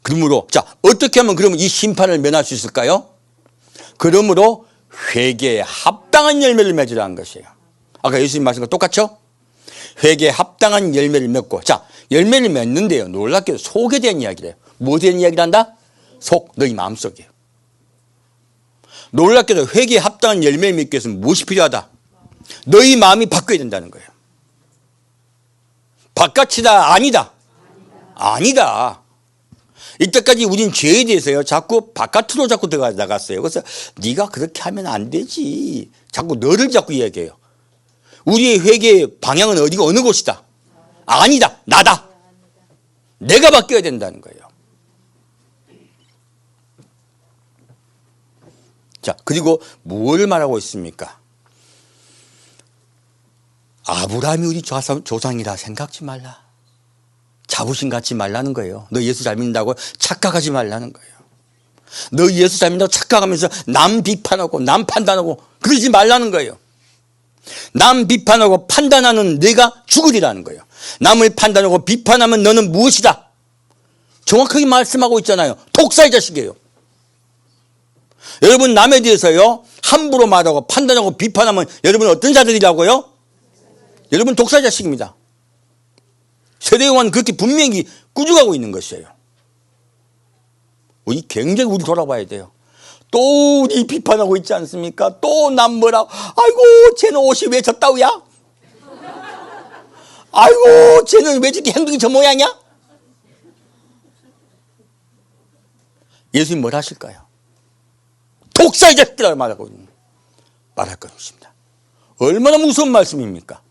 그러므로 자 어떻게 하면 그러면 이 심판을 면할 수 있을까요? 그러므로 회개에 합당한 열매를 맺으라는 것이에요. 아까 예수님 말씀과 똑같죠? 회개에 합당한 열매를 맺고. 자, 열매를 맺는데요, 놀랍게도 속에 대한 이야기래요. 뭐에 대한 이야기를 한다? 속, 너희 마음속이에요. 놀랍게도 회개에 합당한 열매를 맺기 위해서는 무엇이 필요하다? 너희 마음이 바뀌어야 된다는 거예요. 바깥이다, 아니다. 아니다. 이때까지 우린 죄에 대해서요, 자꾸 바깥으로 자꾸 들어가 나갔어요. 그래서 네가 그렇게 하면 안 되지. 자꾸 너를 자꾸 이야기해요. 우리의 회개의 방향은 어디가 어느 곳이다? 아니다. 나다. 내가 바뀌어야 된다는 거예요. 자, 그리고 무엇을 말하고 있습니까? 아브라함이 우리 조상이라 생각지 말라. 자부심 갖지 말라는 거예요. 너 예수 잘 믿는다고 착각하지 말라는 거예요. 너 예수 잘 믿는다고 착각하면서 남 비판하고 남 판단하고 그러지 말라는 거예요. 남 비판하고 판단하는 내가 죽으리라는 거예요. 남을 판단하고 비판하면 너는 무엇이다? 정확하게 말씀하고 있잖아요. 독사의 자식이에요. 여러분, 남에 대해서요, 함부로 말하고 판단하고 비판하면 여러분 어떤 자들이라고요? 여러분 독사의 자식입니다. 세례요한은 그렇게 분명히 꾸짖어가고 있는 것이에요. 우리 굉장히 우리 돌아봐야 돼요. 또 우리 비판하고 있지 않습니까? 또 남 뭐라고, 아이고 쟤는 옷이 왜 저따위야? 아이고 쟤는 왜 저렇게 행동이 저 모양이야? 예수님 뭘 하실까요? 독사의 자식들이라고 말할 것입니다. 얼마나 무서운 말씀입니까?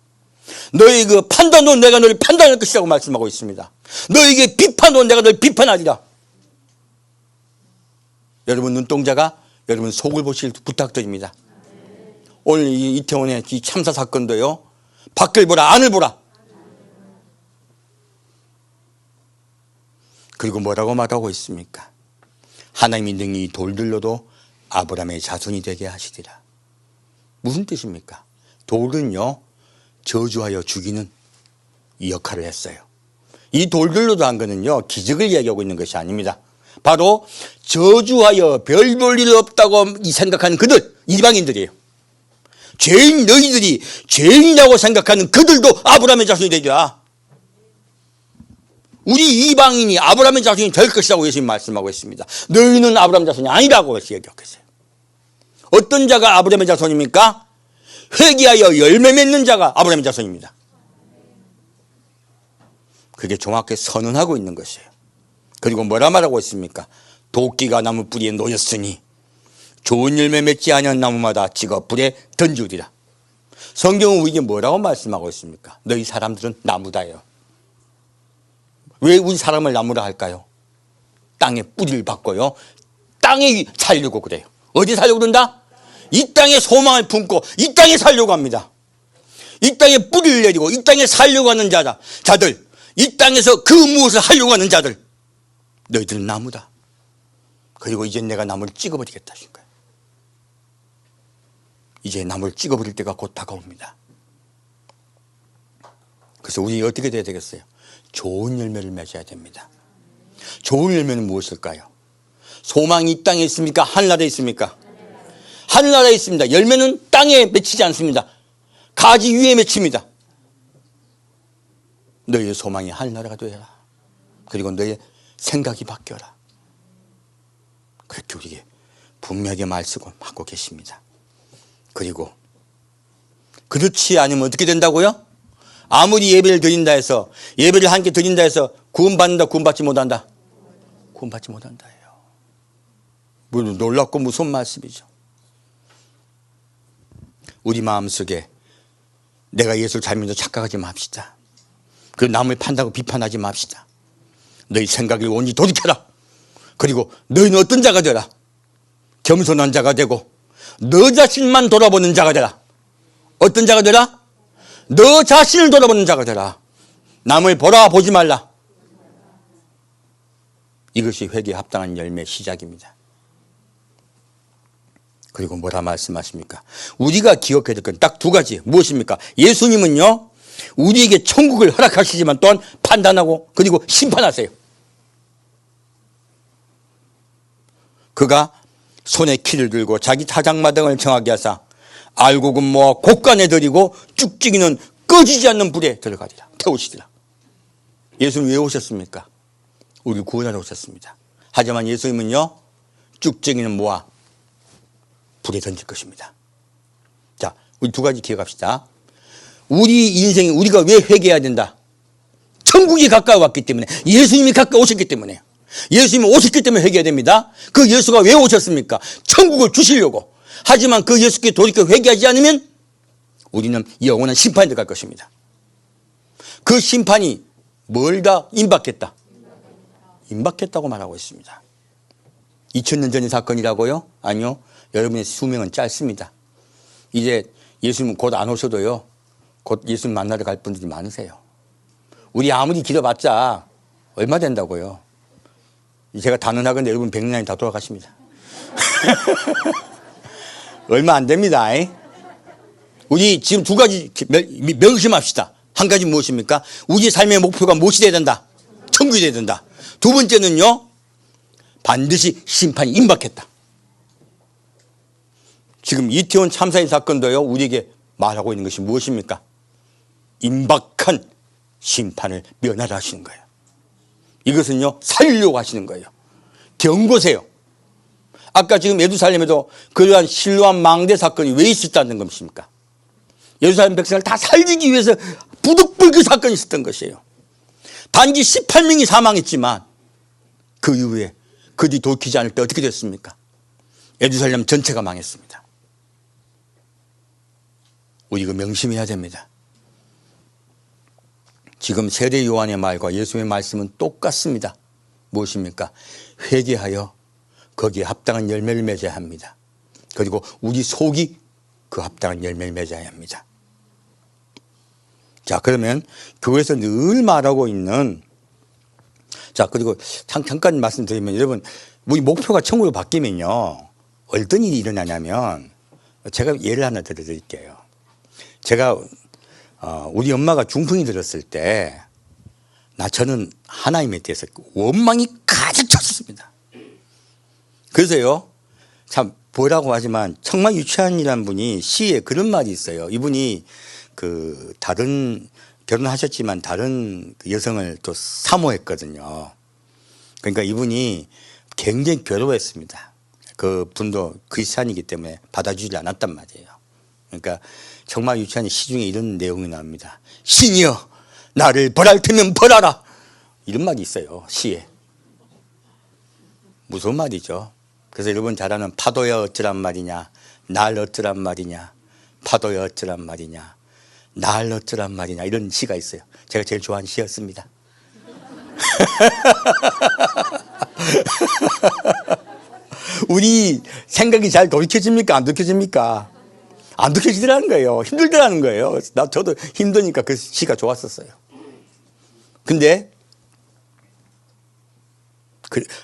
너희 그 판단으로 내가 너를 판단할 것이라고 말씀하고 있습니다. 너에게 비판으로 내가 너를 비판하리라. 여러분 눈동자가 여러분 속을 보실 부탁드립니다. 오늘 이 이태원의 이 참사 사건도요, 밖을 보라 안을 보라. 그리고 뭐라고 말하고 있습니까? 하나님이 능히 돌들로도 아브라함의 자손이 되게 하시리라. 무슨 뜻입니까? 돌은요, 저주하여 죽이는 이 역할을 했어요. 이 돌들로도 한 거는요, 기적을 이야기하고 있는 것이 아닙니다. 바로 저주하여 별 볼 일 없다고 생각하는 그들, 이방인들이에요. 죄인 너희들이 죄인이라고 생각하는 그들도 아브라함의 자손이 되리라. 우리 이방인이 아브라함의 자손이 될 것이라고 예수님 말씀하고 있습니다. 너희는 아브라함 자손이 아니라고 얘기했어요. 어떤 자가 아브라함의 자손입니까? 회개하여 열매 맺는 자가 아브라함의 자손입니다. 그게 정확히 선언하고 있는 것이에요. 그리고 뭐라 말하고 있습니까? 도끼가 나무 뿌리에 놓였으니 좋은 열매 맺지 아니한 나무마다 찍어 불에 던지우리라. 성경은 우리에게 뭐라고 말씀하고 있습니까? 너희 사람들은 나무다예요. 왜 우리 사람을 나무라 할까요? 땅에 뿌리를 받고요, 땅에 살려고 그래요. 어디 살려고 그런다? 이 땅에 소망을 품고 이 땅에 살려고 합니다. 이 땅에 뿌리를 내리고 이 땅에 살려고 하는 자들, 이 땅에서 그 무엇을 하려고 하는 자들, 너희들은 나무다. 그리고 이제 내가 나무를 찍어버리겠다 하신 거예요. 이제 나무를 찍어버릴 때가 곧 다가옵니다. 그래서 우리 어떻게 돼야 되겠어요? 좋은 열매를 맺어야 됩니다. 좋은 열매는 무엇일까요? 소망이 이 땅에 있습니까? 하늘나라에 있습니까? 하늘나라에 있습니다. 열매는 땅에 맺히지 않습니다. 가지 위에 맺힙니다. 너희의 소망이 하늘나라가 되어라. 그리고 너희의 생각이 바뀌어라. 그렇게 우리에게 분명하게 말씀하고 계십니다. 그리고 그렇지 않으면 어떻게 된다고요? 아무리 예배를 드린다 해서, 예배를 함께 드린다 해서 구원받는다, 구원받지 못한다? 구원받지 못한다예요. 물론 놀랍고 무서운 말씀이죠. 우리 마음속에 내가 예수를 잘 믿어 착각하지 맙시다. 그 남을 판다고 비판하지 맙시다. 너희 생각을 온전히 돌이켜라. 그리고 너희는 어떤 자가 되라? 겸손한 자가 되고 너 자신만 돌아보는 자가 되라. 어떤 자가 되라? 너 자신을 돌아보는 자가 되라. 남을 보라 보지 말라. 이것이 회개에 합당한 열매의 시작입니다. 그리고 뭐라 말씀하십니까? 우리가 기억해야 될 건 딱 두 가지. 무엇입니까? 예수님은요, 우리에게 천국을 허락하시지만 또한 판단하고 그리고 심판하세요. 그가 손에 키를 들고 자기 타작마당을 정하게 하사 알곡은 모아 곡간에 들이고 쭉지기는 꺼지지 않는 불에 들어가리라. 태우시리라. 예수님 왜 오셨습니까? 우리를 구원하러 오셨습니다. 하지만 예수님은요, 쭉정이는 모아 불에 던질 것입니다. 자, 우리 두 가지 기억합시다. 우리 인생에 우리가 왜 회개해야 된다? 천국이 가까워왔기 때문에, 예수님이 가까우셨기 때문에, 예수님이 오셨기 때문에 회개해야 됩니다. 그 예수가 왜 오셨습니까? 천국을 주시려고. 하지만 그 예수께 돌이켜 회개하지 않으면 우리는 영원한 심판에 들어갈 것입니다. 그 심판이 멀다 임박했다. 임박했다고 말하고 있습니다. 2000년 전의 사건이라고요? 아니요. 여러분의 수명은 짧습니다. 이제 예수님 곧 안 오셔도요, 곧 예수님 만나러 갈 분들이 많으세요. 우리 아무리 기도봤자 얼마 된다고요? 제가 단언하건대 여러분 100년 안에 다 돌아가십니다. 얼마 안 됩니다. 우리 지금 두 가지 명심합시다. 한 가지 무엇입니까? 우리 삶의 목표가 무엇이 돼야 된다? 천국이 돼야 된다. 두 번째는요, 반드시 심판이 임박했다. 지금 이태원 참사의 사건도요, 우리에게 말하고 있는 것이 무엇입니까? 임박한 심판을 면하라 하시는 거예요. 이것은요, 살리려고 하시는 거예요. 경고세요. 아까 지금 예루살렘에도 그러한 실로암 망대 사건이 왜 있었다는 것입니까? 예루살렘 백성을 다 살리기 위해서 부득불 그 사건이 있었던 것이에요. 단지 18명이 사망했지만 그 이후에 그들이 돌이키지 않을 때 어떻게 됐습니까? 예루살렘 전체가 망했습니다. 우리가 명심해야 됩니다. 지금 세례 요한의 말과 예수의 말씀은 똑같습니다. 무엇입니까? 회개하여 거기에 합당한 열매를 맺어야 합니다. 그리고 우리 속이 그 합당한 열매를 맺어야 합니다. 자, 그러면 교회에서 늘 말하고 있는, 자, 그리고 잠깐 말씀드리면, 여러분, 우리 목표가 천국으로 바뀌면요, 어떤 일이 일어나냐면, 제가 예를 하나 들어드릴게요. 제가 우리 엄마가 중풍이 들었을 때 저는 하나님에 대해서 원망이 가득 찼습니다. 그래서요, 참 뭐라고 하지만 청마 유치한이라는 분이 시에 그런 말이 있어요. 이분이 다른 결혼하셨지만 다른 여성을 또 사모했거든요. 그러니까 이분이 굉장히 괴로워했습니다. 그 분도 크리스찬이기 때문에 받아주지 않았단 말이에요. 그러니까 청마 유치한의 시 중에 이런 내용이 나옵니다. 신이여 나를 벌할 테면 벌하라. 이런 말이 있어요, 시에. 무서운 말이죠. 그래서 여러분 잘 아는 파도야 어쩌란 말이냐, 날 어쩌란 말이냐, 파도야 어쩌란 말이냐, 날 어쩌란 말이냐, 이런 시가 있어요. 제가 제일 좋아하는 시였습니다. 우리 생각이 잘 돌이켜집니까? 안 돌이켜집니까? 안 돌이켜지더라는 거예요. 힘들더라는 거예요. 저도 힘드니까 그 시가 좋았었어요. 근데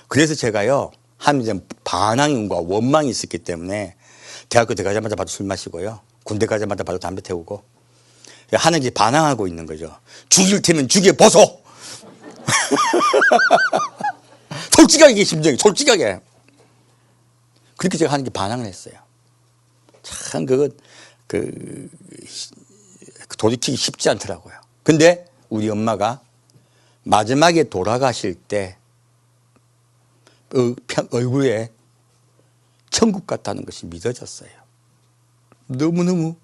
그래서 제가요, 한편 반항과 원망이 있었기 때문에 대학교 들어가자마자 바로 술 마시고요, 군대 가자마자 바로 담배 태우고 하는 게 반항하고 있는 거죠. 죽일 테면 죽여보소. 솔직하게 이게 심정이, 솔직하게. 그렇게 제가 하는 게 반항을 했어요. 참 돌이키기 쉽지 않더라고요. 근데 우리 엄마가 마지막에 돌아가실 때 얼굴에 천국 같다는 것이 믿어졌어요. 너무너무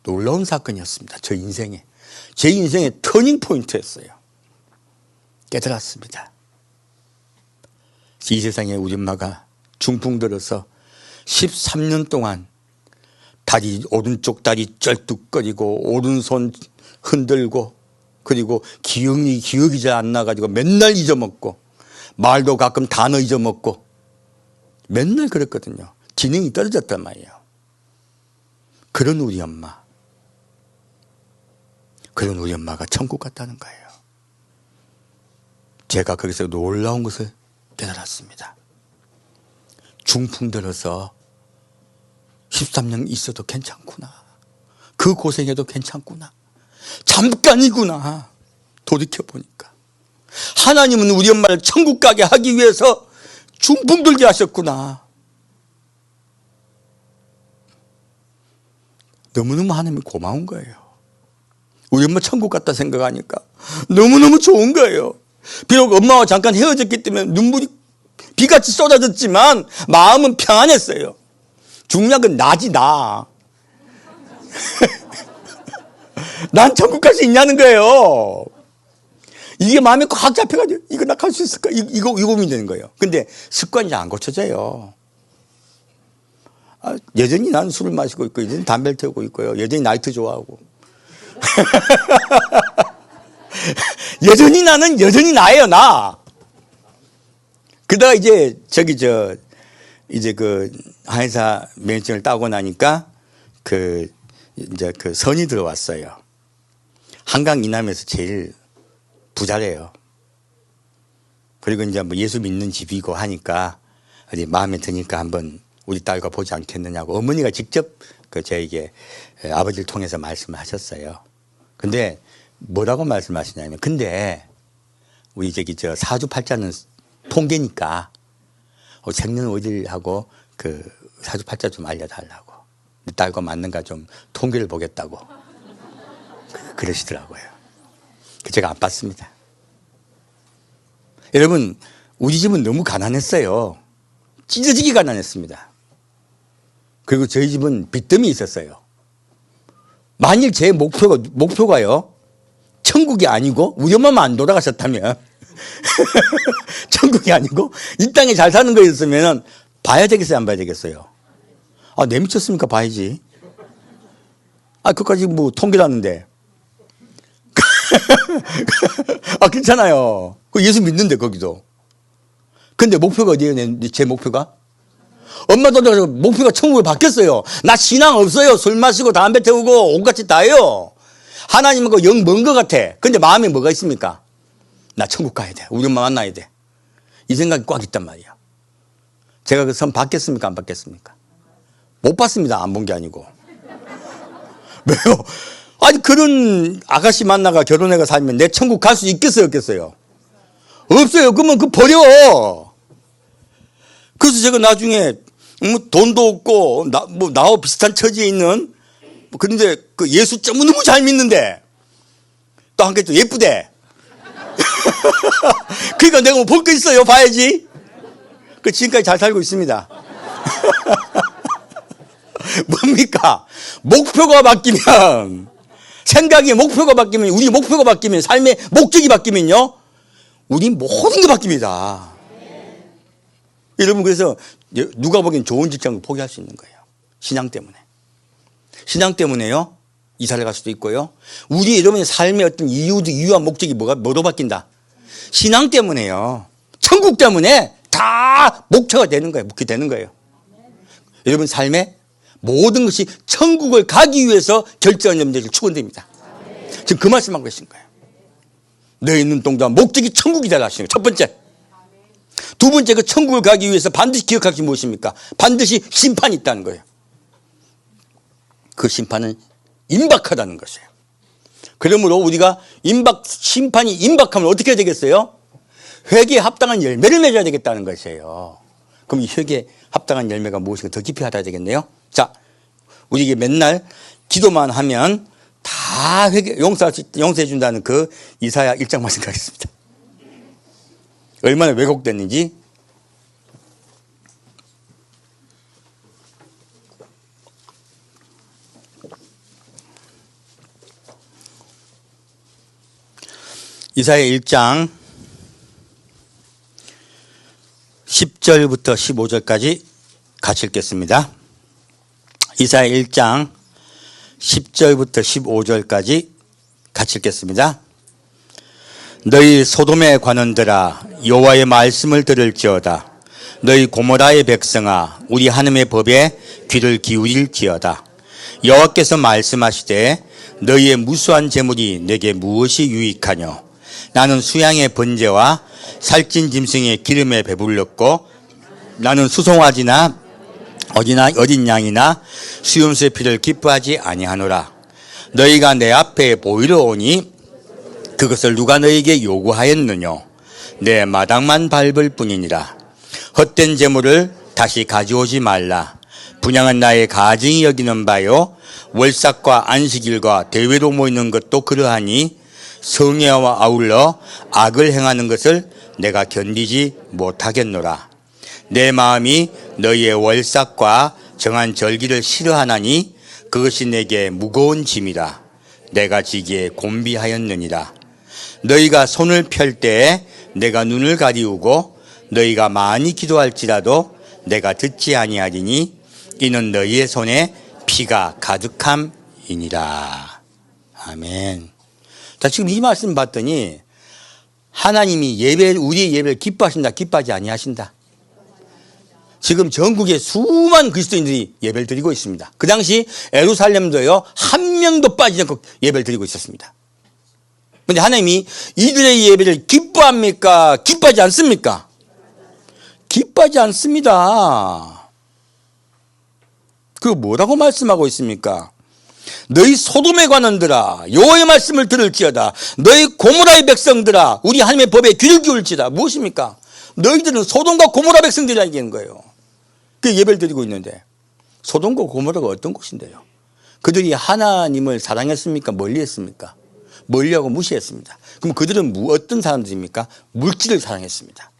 놀라운 사건이었습니다. 제 인생의 터닝 포인트였어요. 깨달았습니다. 이 세상에 우리 엄마가 중풍 들어서 13년 동안 오른쪽 다리 쩔뚝거리고 오른손 흔들고, 그리고 기억이 잘 안 나가지고 맨날 잊어먹고, 말도 가끔 단어 잊어먹고 맨날 그랬거든요. 지능이 떨어졌단 말이에요. 그런 우리 엄마가 천국 갔다는 거예요. 제가 거기서 놀라운 것을 깨달았습니다. 중풍 들어서 13년 있어도 괜찮구나. 그 고생해도 괜찮구나. 잠깐이구나. 돌이켜보니까 하나님은 우리 엄마를 천국 가게 하기 위해서 중풍 들게 하셨구나. 너무너무 하나님이 고마운 거예요. 우리 엄마 천국 갔다 생각하니까 너무너무 좋은 거예요. 비록 엄마와 잠깐 헤어졌기 때문에 눈물이 비같이 쏟아졌지만 마음은 평안했어요. 중요한 건 나지, 나. 난 천국 갈 수 있냐는 거예요. 이게 마음에 꽉 잡혀가지고 이거 나 갈 수 있을까? 이거 고민이 되는 거예요. 근데 습관이 잘 안 고쳐져요. 여전히 나는 술을 마시고 있고 여전히 담배를 태우고 있고요. 여전히 나이트 좋아하고. 여전히 나는 여전히 나예요, 나. 그러다가 이제 이제 그 한의사 면허증을 따고 나니까 이제 그 선이 들어왔어요. 한강 이남에서 제일 부자래요. 그리고 이제 뭐 예수 믿는 집이고 하니까 어디 마음에 드니까 한번 우리 딸과 보지 않겠느냐고 어머니가 직접 저에게 아버지를 통해서 말씀을 하셨어요. 근데 뭐라고 말씀하시냐면, 근데 우리 저 사주팔자는 통계니까 생년월일하고 그 사주팔자 좀 알려달라고. 내 딸과 맞는가 좀 통계를 보겠다고 그러시더라고요. 제가 안 봤습니다. 여러분, 우리 집은 너무 가난했어요. 찢어지게 가난했습니다. 그리고 저희 집은 빚더미 있었어요. 만일 제 목표가요, 천국이 아니고 우리 엄마만 안 돌아가셨다면 천국이 아니고 이 땅에 잘 사는 거였으면 봐야 되겠어요, 안 봐야 되겠어요? 내 미쳤습니까? 봐야지. 그까지 뭐 통계라는데. 괜찮아요. 예수 믿는데, 거기도. 근데 목표가 어디예요? 제 목표가? 엄마도 목표가 천국으로 바뀌었어요. 나 신앙 없어요. 술 마시고 담배 태우고 온갖 짓 다 해요. 하나님하고 영 먼 것 같아. 근데 마음에 뭐가 있습니까? 나 천국 가야 돼. 우리 엄마 만나야 돼. 이 생각이 꽉 있단 말이야. 제가 그 선 받겠습니까? 안 받겠습니까? 못 받습니다. 안 본 게 아니고. 왜요? 그런 아가씨 만나가 결혼해가 살면 내 천국 갈 수 있겠어요? 없겠어요? 없어요. 그러면 버려. 그래서 제가 나중에 돈도 없고 나와 비슷한 처지에 있는, 그런데 그 예수 너무 잘 믿는데 또 한 개 또 예쁘대. 그러니까 내가 뭐 볼 거 있어요? 봐야지. 지금까지 잘 살고 있습니다. 뭡니까? 목표가 바뀌면, 생각의 목표가 바뀌면, 우리 목표가 바뀌면, 삶의 목적이 바뀌면요, 우리 모든 게 바뀝니다. 여러분, 그래서 누가 보기엔 좋은 직장을 포기할 수 있는 거예요. 신앙 때문에. 신앙 때문에요, 이사를 갈 수도 있고요. 우리 여러분의 삶의 어떤 이유와 목적이 뭐로 바뀐다? 신앙 때문에요. 천국 때문에 다 목표가 되는 거예요. 목표 되는 거예요. 여러분 삶의 모든 것이 천국을 가기 위해서 결정한 점들이 축원됩니다. 지금 그 말씀하고 계신 거예요. 너희 눈동자 목적이 천국이다 하시는 거예요. 첫 번째. 두 번째, 그 천국을 가기 위해서 반드시 기억할 것이 무엇입니까? 반드시 심판이 있다는 거예요. 그 심판은 임박하다는 것이에요. 그러므로 우리가 심판이 임박하면 어떻게 해야 되겠어요? 회개에 합당한 열매를 맺어야 되겠다는 것이에요. 그럼 이 회개에 합당한 열매가 무엇인가 더 깊이 알아야 되겠네요. 자, 우리에게 맨날 기도만 하면 다 용서해 준다는 그 이사야 1장 말씀 가겠습니다. 얼마나 왜곡됐는지. 이사야 1장 10절부터 15절까지 같이 읽겠습니다. 이사야 1장 10절부터 15절까지 같이 읽겠습니다. 너희 소돔의 관원들아, 여호와의 말씀을 들을지어다. 너희 고모라의 백성아, 우리 하나님의 법에 귀를 기울일지어다. 여호와께서 말씀하시되 너희의 무수한 재물이 내게 무엇이 유익하뇨? 나는 수양의 번제와 살찐 짐승의 기름에 배불렀고, 나는 수송아지나 어린 양이나 수염소의 피를 기뻐하지 아니하노라. 너희가 내 앞에 보이러 오니 그것을 누가 너희에게 요구하였느뇨? 내 마당만 밟을 뿐이니라. 헛된 재물을 다시 가져오지 말라. 분양은 나의 가증이 여기는 바요 월삭과 안식일과 대회로 모이는 것도 그러하니 성회와 아울러 악을 행하는 것을 내가 견디지 못하겠노라. 내 마음이 너희의 월삭과 정한 절기를 싫어하나니 그것이 내게 무거운 짐이라. 내가 지기에 곤비하였느니라. 너희가 손을 펼 때에 내가 눈을 가리우고 너희가 많이 기도할지라도 내가 듣지 아니하리니 이는 너희의 손에 피가 가득함이니라. 아멘. 자, 지금 이 말씀 봤더니 하나님이 우리의 예배를 기뻐하신다, 기뻐하지 아니하신다. 지금 전국에 수많은 그리스도인들이 예배를 드리고 있습니다. 그 당시 예루살렘도요, 한 명도 빠지지 않고 예배를 드리고 있었습니다. 그런데 하나님이 이들의 예배를 기뻐합니까? 기뻐하지 않습니까? 기뻐하지 않습니다. 그거 뭐라고 말씀하고 있습니까? 너희 소돔의 관원들아 여호와의 말씀을 들을지어다. 너희 고모라의 백성들아 우리 하나님의 법에 귀를 기울지다. 무엇입니까? 너희들은 소돔과 고모라 백성들이라 얘기하는 거예요. 그 예배를 드리고 있는데 소돔과 고모라가 어떤 곳인데요? 그들이 하나님을 사랑했습니까? 멀리했습니까? 멀리하고 무시했습니다. 그럼 그들은 어떤 사람들입니까? 물질을 사랑했습니다.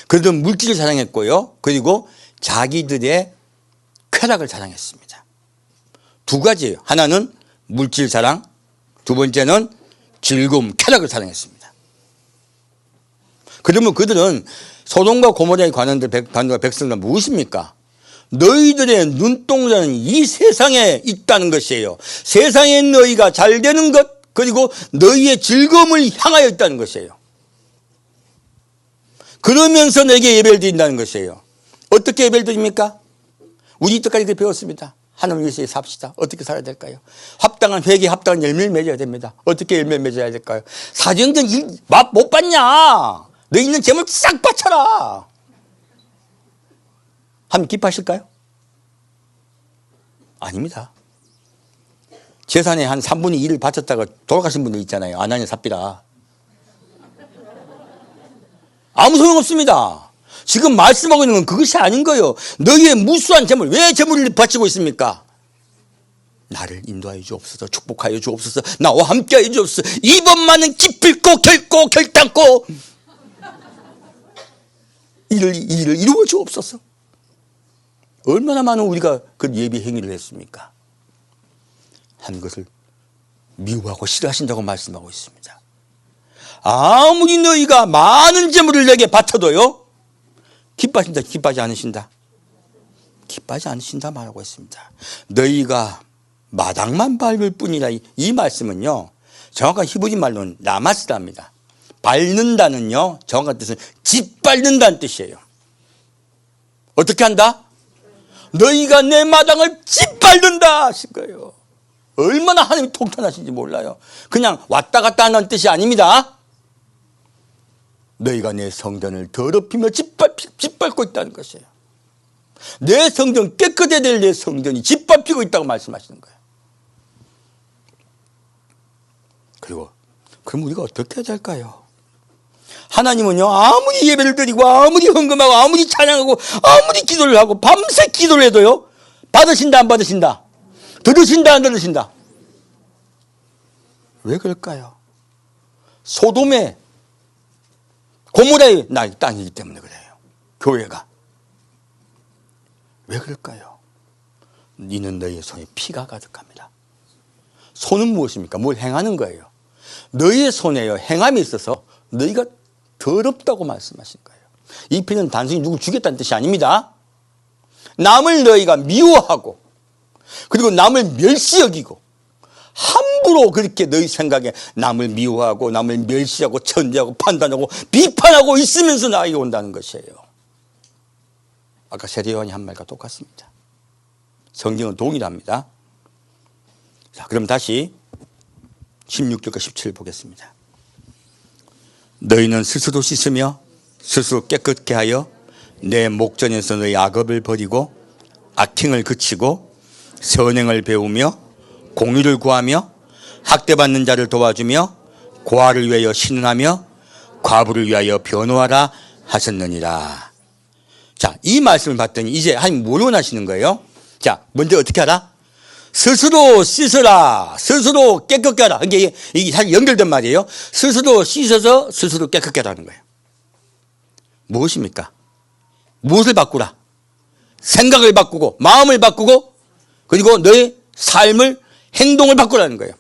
그들은 물질을 사랑했고요. 그리고 자기들의 쾌락을 사랑했습니다. 두 가지예요. 하나는 물질 사랑, 두 번째는 즐거움, 쾌락을 사랑했습니다. 그러면 그들은 소돔과 고모라의 관원과 백성들은 무엇입니까? 너희들의 눈동자는 이 세상에 있다는 것이에요. 세상에 너희가 잘 되는 것, 그리고 너희의 즐거움을 향하여 있다는 것이에요. 그러면서 내게 예배를 드린다는 것이에요. 어떻게 예배를 드립니까? 우리 이때까지 배웠습니다. 하나님 위해서 삽시다. 어떻게 살아야 될까요? 합당한 회개, 합당한 열매를 맺어야 됩니다. 어떻게 열매를 맺어야 될까요? 사정전 맛 못 봤냐? 너 있는 재물 싹 바쳐라. 하면 기뻐하실까요? 아닙니다. 재산의 한 3분의 1을 바쳤다가 돌아가신 분들 있잖아요. 아나니아 삽비라. 아무 소용없습니다. 지금 말씀하고 있는 건 그것이 아닌 거예요. 너희의 무수한 재물, 왜 재물을 바치고 있습니까? 나를 인도하여 주옵소서, 축복하여 주옵소서, 나와 함께하여 주옵소서, 이번만은 기필코 결코 결단코 일을 이루어 주옵소서. 얼마나 많은 우리가 그 예비 행위를 했습니까? 한 것을 미워하고 싫어하신다고 말씀하고 있습니다. 아무리 너희가 많은 재물을 내게 바쳐도요, 기뻐하신다, 기뻐하지 않으신다? 기뻐하지 않으신다 말하고 있습니다. 너희가 마당만 밟을 뿐이라. 이 말씀은요, 정확한 히브리 말로는 라마스랍니다. 밟는다는요, 정확한 뜻은 짓밟는다는 뜻이에요. 어떻게 한다? 너희가 내 마당을 짓밟는다 하실 거예요. 얼마나 하나님이 통탄하신지 몰라요. 그냥 왔다 갔다 하는 뜻이 아닙니다. 너희가 내 성전을 더럽히며 짓밟고 있다는 것이에요. 내 성전, 깨끗해야 될 내 성전이 짓밟히고 있다고 말씀하시는 거예요. 그리고 그럼 우리가 어떻게 해야 될까요? 하나님은요, 아무리 예배를 드리고 아무리 헌금하고 아무리 찬양하고 아무리 기도를 하고 밤새 기도를 해도요, 받으신다 안 받으신다? 들으신다 안 들으신다? 왜 그럴까요? 소돔의 고모라의 땅이기 때문에 그래요. 교회가. 왜 그럴까요? 이는 너희의 손에 피가 가득합니다. 손은 무엇입니까? 뭘 행하는 거예요. 너희의 손에요, 행함이 있어서 너희가 더럽다고 말씀하신 거예요. 이 피는 단순히 누굴 죽였다는 뜻이 아닙니다. 남을 너희가 미워하고 그리고 남을 멸시 여기고 함부로 그렇게 너희 생각에 남을 미워하고 남을 멸시하고 천대하고 판단하고 비판하고 있으면서 나에게 온다는 것이에요. 아까 세례요한이 한 말과 똑같습니다. 성경은 동일합니다. 자, 그럼 다시 16절과 17절 보겠습니다. 너희는 스스로 씻으며 스스로 깨끗게 하여 내 목전에서 너희 악업을 버리고 악행을 그치고 선행을 배우며 공의를 구하며 학대받는 자를 도와주며 고아를 위하여 신원하며 과부를 위하여 변호하라 하셨느니라. 자, 이 말씀을 봤더니 이제 하나님 뭘 원하시는 거예요? 자, 먼저 어떻게 하라? 스스로 씻으라. 스스로 깨끗게 하라. 이게 사실 연결된 말이에요. 스스로 씻어서 스스로 깨끗게 하라는 거예요. 무엇입니까? 무엇을 바꾸라? 생각을 바꾸고 마음을 바꾸고 그리고 너의 삶을 행동을 바꾸라는 거예요.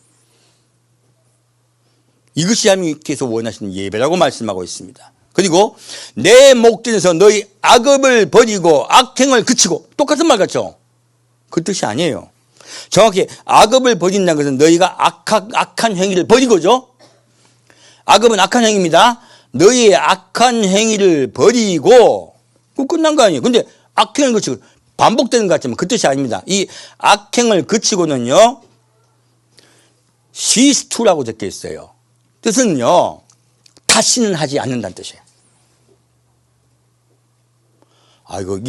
이것이 하나님께서 원하시는 예배라고 말씀하고 있습니다. 그리고 내 목전에서 너희 악업을 버리고 악행을 그치고, 똑같은 말 같죠? 그 뜻이 아니에요. 정확히 악업을 버린다는 것은 너희가 악한 행위를 버리고죠. 악업은 악한 행위입니다. 너희의 악한 행위를 버리고, 그 끝난 거 아니에요. 근데 악행을 그치고 반복되는 것 같지만 그 뜻이 아닙니다. 이 악행을 그치고는요, 시스투라고 적혀 있어요. 뜻은요, 다시는 하지 않는다는 뜻이에요. 아이고,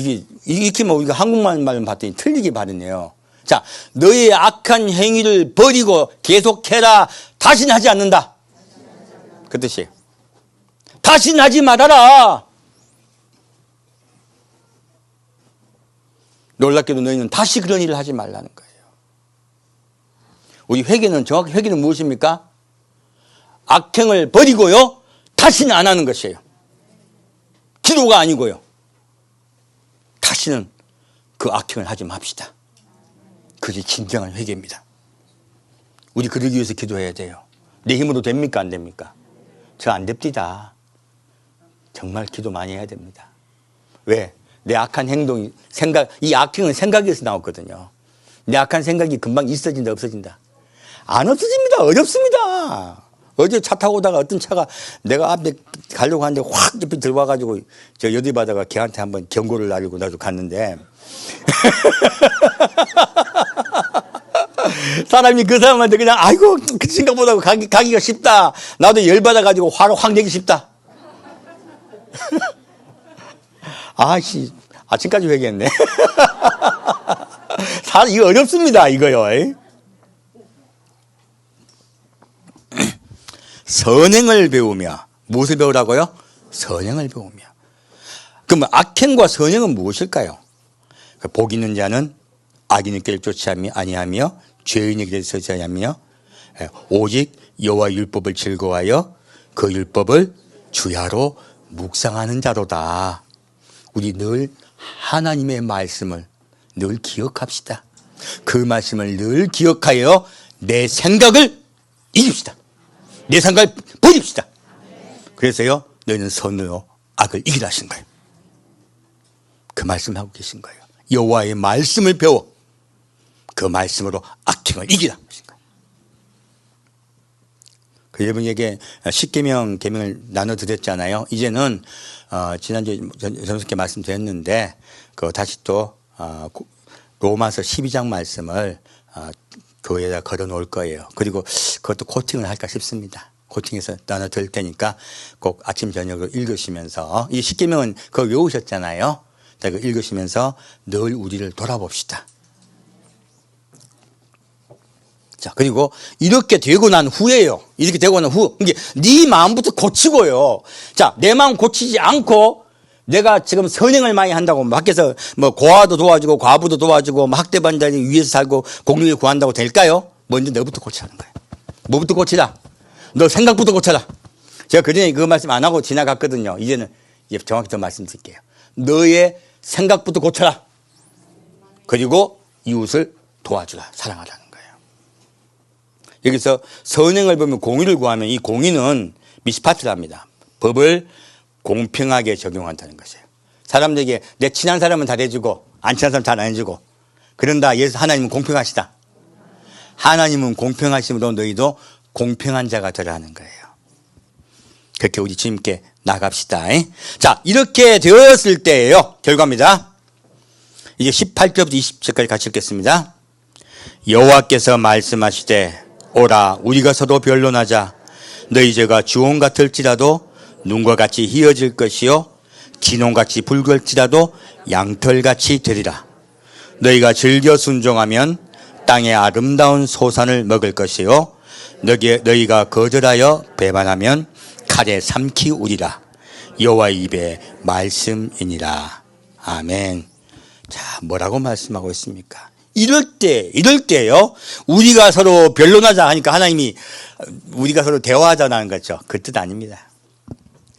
이게 뭐 우리가 한국말만 봤더니 틀리게 발음해요. 자, 너의 악한 행위를 버리고 계속해라. 다시는 하지 않는다. 그 뜻이에요. 다시는 하지 말아라. 놀랍게도 너희는 다시 그런 일을 하지 말라는 거예요. 우리 회개는, 정확히 회개는 무엇입니까? 악행을 버리고요, 다시는 안 하는 것이에요. 기도가 아니고요. 다시는 그 악행을 하지 맙시다. 그게 진정한 회개입니다. 우리 그러기 위해서 기도해야 돼요. 내 힘으로 됩니까? 안 됩니까? 저 안 됩니다. 정말 기도 많이 해야 됩니다. 왜? 내 악한 행동이, 이 악행은 생각에서 나왔거든요. 내 악한 생각이 금방 있어진다, 없어진다? 안 없어집니다. 어렵습니다. 어제 차 타고 오다가 어떤 차가 내가 앞에 가려고 하는데 확 옆에 들어와가지고 저 여디바다가 걔한테 한번 경고를 날리고 나도 갔는데 사람이 그 사람한테 그냥 아이고 그 생각보다 가기가 쉽다. 나도 열받아가지고 화를 확 내기 쉽다. 아씨 아침까지 회개했네. 이거 어렵습니다 이거요. 선행을 배우며, 무엇을 배우라고요? 선행을 배우며. 그러면 악행과 선행은 무엇일까요? 복 있는 자는 악인의 길을 쫓지 아니하며 죄인의 길에 서지 아니하며 오직 여호와 율법을 즐거워하여 그 율법을 주야로 묵상하는 자로다. 우리 늘 하나님의 말씀을 늘 기억합시다. 그 말씀을 늘 기억하여 내 생각을 이깁시다. 내 생각을 버립시다. 그래서요, 너희는 선으로 악을 이기라 하신 거예요. 그 말씀을 하고 계신 거예요. 여호와의 말씀을 배워 그 말씀으로 악행을 이기라 하신 거예요. 그 여러분에게 십계명 계명을 나눠드렸잖아요. 이제는 지난주에 전수께 말씀드렸는데 다시 또 로마서 12장 말씀을 교회에다 걸어 놓을 거예요. 그리고 그것도 코팅을 할까 싶습니다. 코팅해서 나눠 드릴 테니까 꼭 아침 저녁으로 읽으시면서, 이 십계명은 그거 외우셨잖아요. 그거 읽으시면서 늘 우리를 돌아봅시다. 자, 그리고 이렇게 되고 난 후에요. 이렇게 되고 난 후, 이게 네 마음부터 고치고요. 자, 내 마음 고치지 않고 내가 지금 선행을 많이 한다고 밖에서 뭐 고아도 도와주고 과부도 도와주고 학대반장이 위에서 살고 공익을 구한다고 될까요? 먼저 너부터 고치라는 거예요. 뭐부터 고치라? 너 생각부터 고쳐라. 제가 그전에 그 말씀 안 하고 지나갔거든요. 이제는 정확히 더 말씀드릴게요. 너의 생각부터 고쳐라. 그리고 이웃을 도와주라. 사랑하라는 거예요. 여기서 선행을 보면 공의를 구하면 이 공의는 미스파트랍니다. 법을 공평하게 적용한다는 것이에요. 사람들에게 내 친한 사람은 잘해주고 안 친한 사람은 잘 안 해주고 그런다. 예수 하나님은 공평하시다. 하나님은 공평하심으로 너희도 공평한 자가 되라 하는 거예요. 그렇게 우리 주님께 나갑시다. 자, 이렇게 되었을 때예요. 결과입니다. 이제 18절부터 20절까지 같이 읽겠습니다. 여호와께서 말씀하시되 오라 우리가 서로 변론하자. 너희 죄가 주홍 같을지라도 눈과 같이 희어질 것이요 진홍같이 붉을지라도 양털같이 되리라. 너희가 즐겨 순종하면 땅의 아름다운 소산을 먹을 것이요 너희가 거절하여 배반하면 칼에 삼키우리라. 여호와의 입의 말씀이니라. 아멘. 자, 뭐라고 말씀하고 있습니까? 이럴 때요. 우리가 서로 변론하자 하니까 하나님이 우리가 서로 대화하자는 거죠. 그 뜻 아닙니다.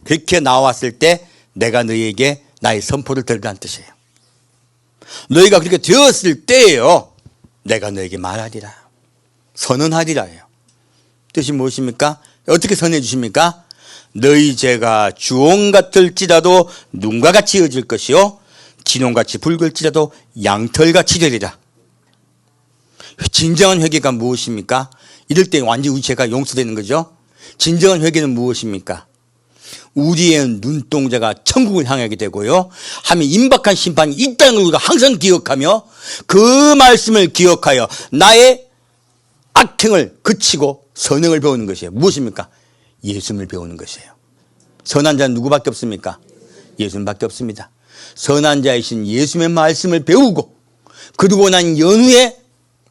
그렇게 나왔을 때 내가 너희에게 나의 선포를 들으라는 뜻이에요. 너희가 그렇게 되었을 때예요. 내가 너에게 말하리라. 선언하리라예요. 뜻이 무엇입니까? 어떻게 선언해 주십니까? 너희 죄가 주홍 같을지라도 눈과 같이 어질 것이요 진홍같이 붉을지라도 양털같이 되리라. 진정한 회개가 무엇입니까? 이럴 때 완전히 우리 죄가 용서되는 거죠. 진정한 회개는 무엇입니까? 우리의 눈동자가 천국을 향하게 되고요. 하면 임박한 심판이 있다는 걸 우리가 항상 기억하며 그 말씀을 기억하여 나의 악행을 그치고 선행을 배우는 것이에요. 무엇입니까? 예수님을 배우는 것이에요. 선한 자는 누구밖에 없습니까? 예수님밖에 없습니다. 선한 자이신 예수님의 말씀을 배우고 그러고 난 연후에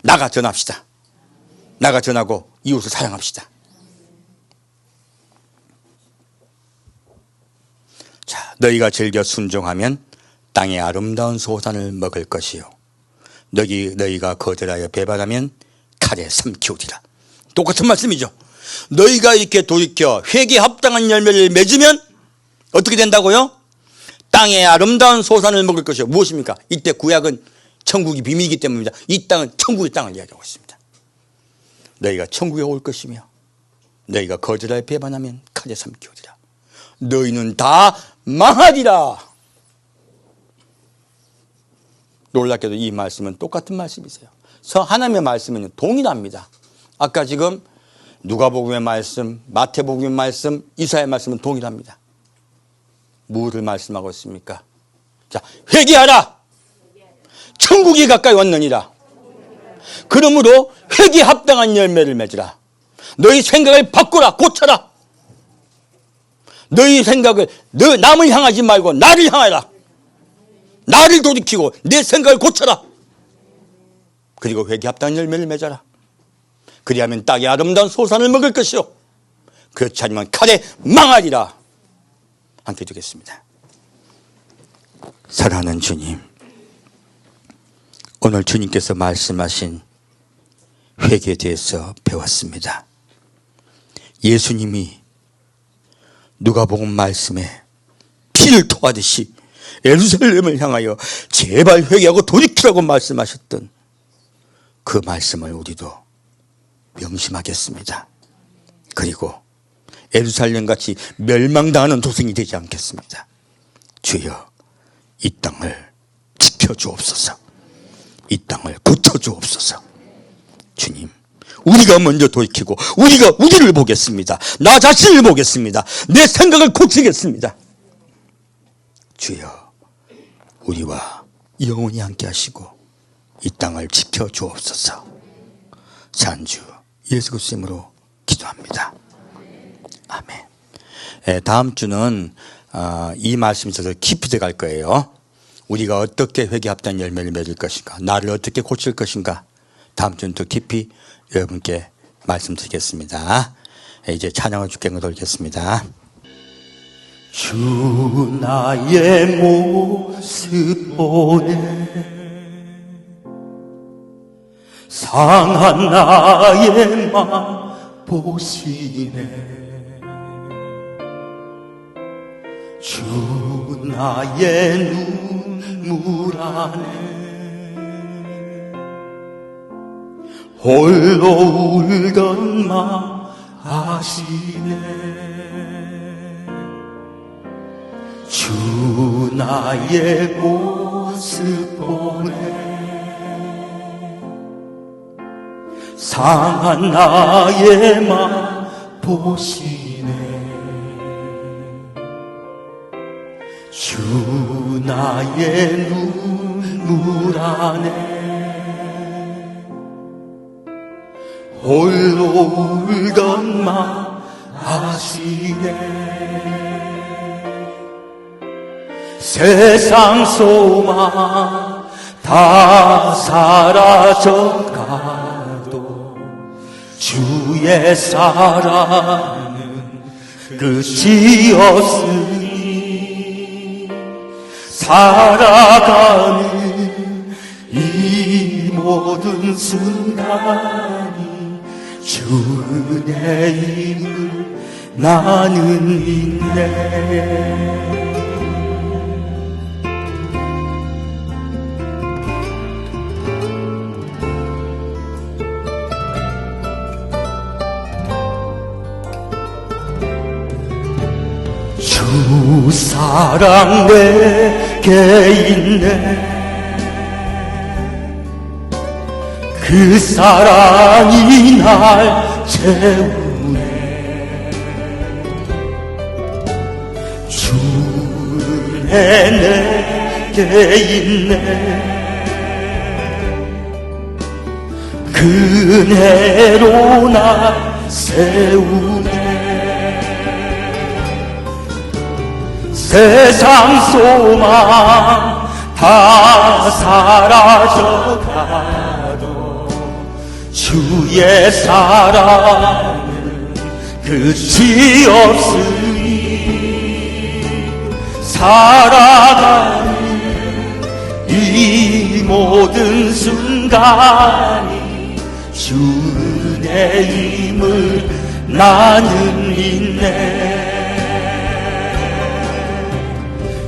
나가 전합시다. 나가 전하고 이웃을 사랑합시다. 자, 너희가 즐겨 순종하면 땅의 아름다운 소산을 먹을 것이요 너희가 거절하여 배반하면 칼에 삼키우리라. 똑같은 말씀이죠. 너희가 이렇게 돌이켜 회개에 합당한 열매를 맺으면 어떻게 된다고요? 땅의 아름다운 소산을 먹을 것이요. 무엇입니까? 이때 구약은 천국이 비밀이기 때문입니다. 이 땅은 천국의 땅을 이야기하고 있습니다. 너희가 천국에 올 것이며 너희가 거절하여 배반하면 칼에 삼키우리라. 너희는 다 망하리라. 놀랍게도 이 말씀은 똑같은 말씀이세요. 하나님의 말씀은 동일합니다. 아까 지금 누가복음의 말씀, 마태복음의 말씀, 이사야의 말씀은 동일합니다. 무엇을 말씀하고 있습니까? 자, 회개하라. 천국이 가까이 왔느니라. 그러므로 회개에 합당한 열매를 맺으라. 너희 생각을 바꾸라. 고쳐라. 너희 생각을 남을 향하지 말고 나를 향하라. 나를 돌이키고 내 생각을 고쳐라. 그리고 회개에 합당한 열매를 맺어라. 그리하면 땅의 아름다운 소산을 먹을 것이요 그렇지 않으면 칼에 망하리라. 함께 두겠습니다. 사랑하는 주님, 오늘 주님께서 말씀하신 회개에 대해서 배웠습니다. 예수님이 누가복음 말씀에 피를 토하듯이 예루살렘을 향하여 제발 회개하고 돌이키라고 말씀하셨던 그 말씀을 우리도 명심하겠습니다. 그리고 예루살렘같이 멸망당하는 도성이 되지 않겠습니다. 주여, 이 땅을 지켜주옵소서. 이 땅을 고쳐주옵소서. 주님, 우리가 먼저 돌이키고 우리가 우리를 보겠습니다. 나 자신을 보겠습니다. 내 생각을 고치겠습니다. 주여, 우리와 영원히 함께 하시고 이 땅을 지켜주옵소서. 산주 예수 그리스도 이름으로 기도합니다. 아멘. 다음 주는 이 말씀에 있어서 깊이 들어갈 거예요. 우리가 어떻게 회개에 합당한 열매를 맺을 것인가, 나를 어떻게 고칠 것인가, 다음 주는 더 깊이 여러분께 말씀드리겠습니다. 이제 찬양을 주께 돌리겠습니다. 주 나의 모습 보네 상한 나의 맘 보시네 주 나의 눈물 안에 홀로 울던 맘 아시네 주 나의 모습 보네 상한 나의 맘 보시네 주 나의 눈물 안에 홀로 울던 맘 아시네 세상 소망 다 사라져가도 주의 사랑은 끝이 없으니 살아가는 이 모든 순간이 주 은혜임을 나는 믿네. 주 사랑 내게 있네. 그 사랑이 날 채우네. 주 은혜 내게 있네. 그 은혜로 날 세우네. 세상 소망 다 사라져가도 주의 사랑은 끝이 없으니 살아가는 이 모든 순간이 주 은혜임을 나는 믿네.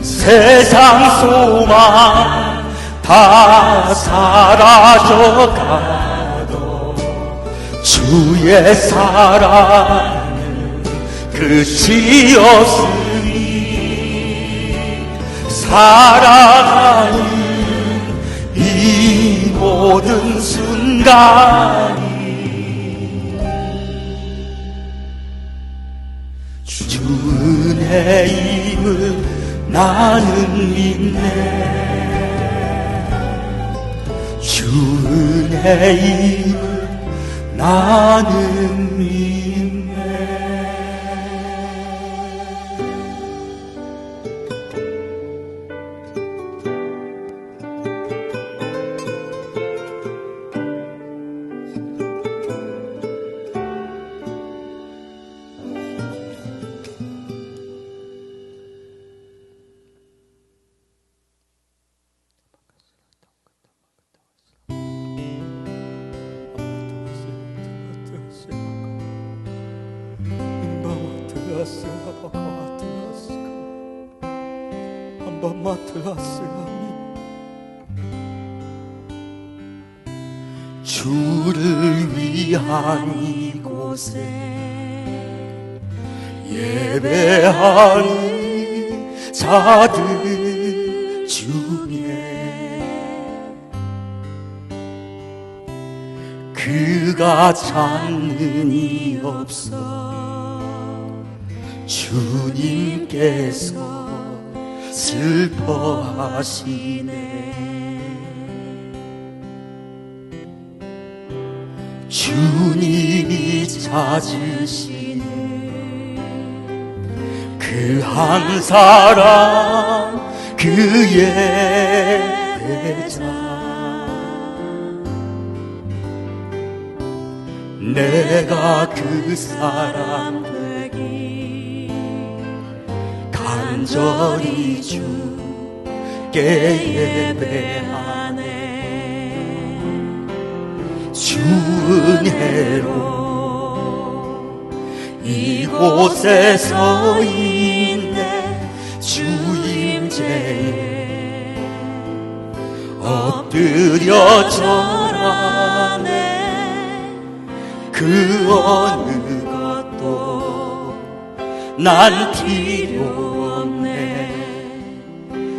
세상 소망 다 사라져가도 주의 사랑은 끝이 없으니 살아가는 이 모든 순간이 주 은혜임을 나는 믿네. 주 은혜임을 나는 믿네. 주를 위한 이곳에 예배하는 자들 중에 그가 찾는 이 없어 주님께서 슬퍼하시네. 주님이 찾으시는 그 한 사람 그의 배자 내가 그 사람 되기 간절히 주께 예배하네. 주 은혜로 이곳에 서 있네. 주 임재에 엎드려 절하네. 그 어느 것도 난 필요 없네.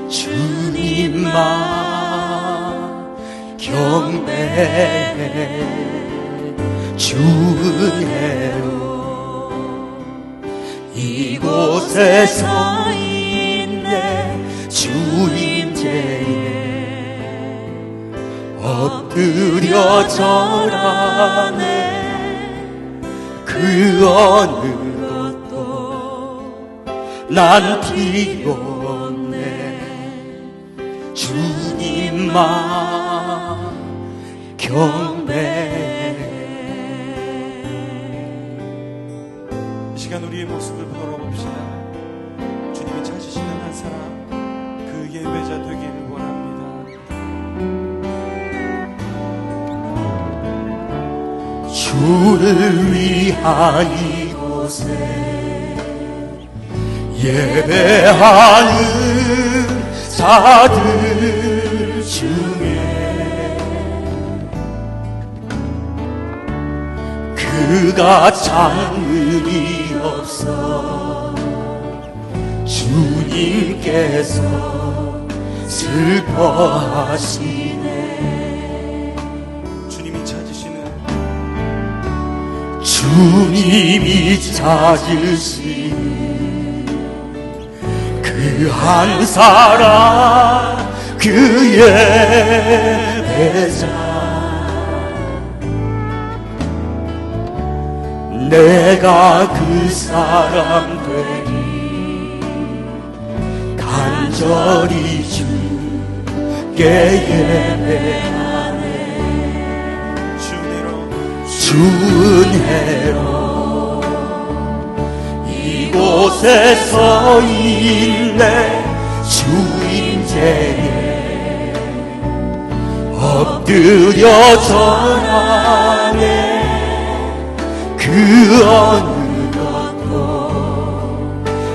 주님만 경배해. 주 은혜로 이곳에 서 있네. 주 임재에 엎드려 절하네. 그 어느 것도 난 필요 없네. 주님만 경배해. 이 시간 우리의 모습을 걸어봅시다. 주님이 찾으시는 한 사람, 그 예배자 주를 위한 이곳에 예배하는 자들 중에 그가 장르이 없어 주님께서 슬퍼하시네. 주님이 찾으시는 주님이 찾으신 그 한 사람 그 예배자 내가 그 사람 되리 간절히 주께 예배하네. 주은혜로 이곳에 서 있네. 주인제에 엎드려 절하네. 그 어느 것도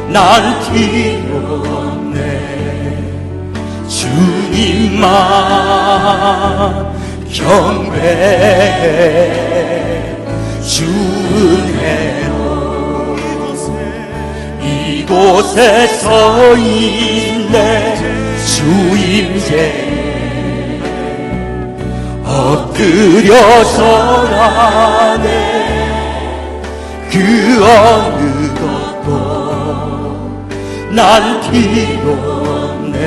난 필요 없네. 주님만 경배해. 주은혜로 이곳에 서 있네. 주임제에 엎드려 절하네. 그 어느 것도 난 필요 없네.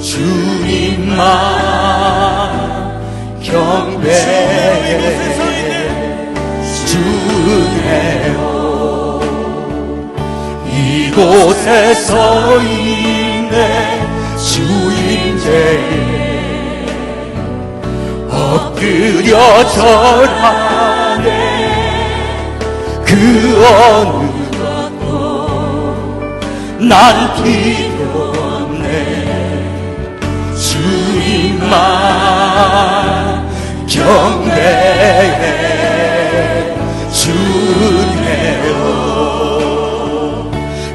주님만 경배해. 주은혜로 이곳에 서 있네. 주임제에 엎드려 절하네. 그 어느 것도 난 필요 없네. 주님만 경배해. 주은혜로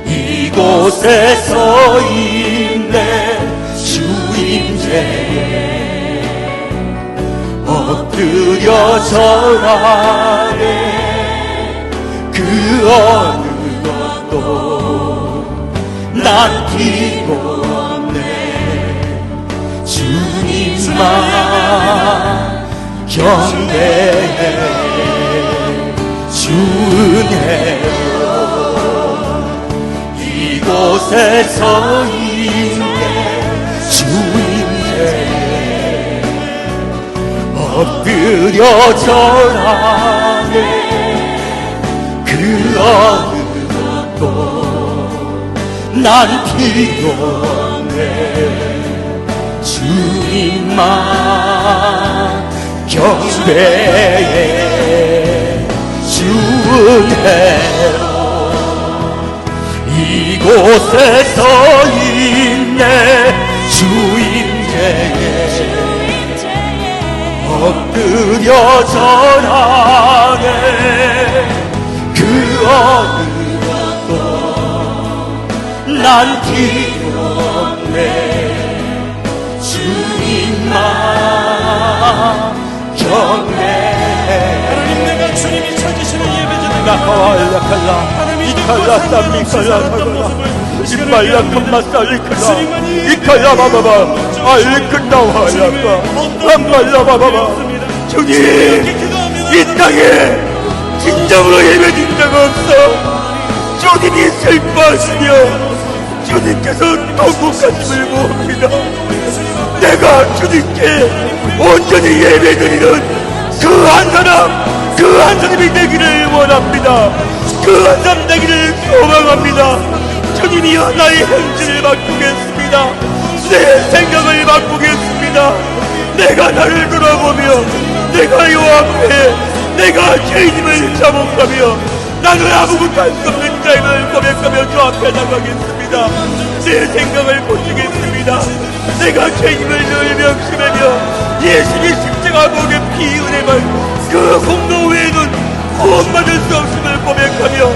이곳에 서 있네. 주임제에 엎드려 절하네. 그 어느 것도 난 필요 없네. 주님만 경배해. 주은혜로 이곳에 서 있네. 주님께 엎드려 절하네. 그 어느 것도 난 필요 없네. 주님만 경배해. 주은혜로 이곳에 서 있네. 주임제에 엎드려 절하네. 그 어느 것도 난 필요 없네. 주님만 경배해. 하나님, 내가 주님이 찾으시는 예배자들 나카와 알라칼라 이칼라 쌈미칼라 사가라 이빨라 컴마사 이칼라 이칼라 바바바 알리큰다와 알라카 람발라 바바바. 주님, 이 땅에 진정으로 예배드린 적 없어. 주님이 슬퍼하시며 주님께서 통곡하심을 모읍니다. 내가 주님께 온전히 예배드리는 그 한 사람, 그 한 사람이 되기를 원합니다. 그 한 사람 되기를 소망합니다. 주님이 나의 현실을 바꾸겠습니다. 내 생각을 바꾸겠습니다. 내가 나를 돌아보며 내가 요 앞에 내가 죄인임을 자복하며 나는 아무것도 할 수 없는 자임을 고백하며 주 앞에 나가겠습니다. 내 생각을 고치겠습니다. 내가 죄인임을 늘 명심하며 예수님의 십자가 십자가 목의 피 은혜만 그 공로 외에는 구원받을 수 없음을 고백하며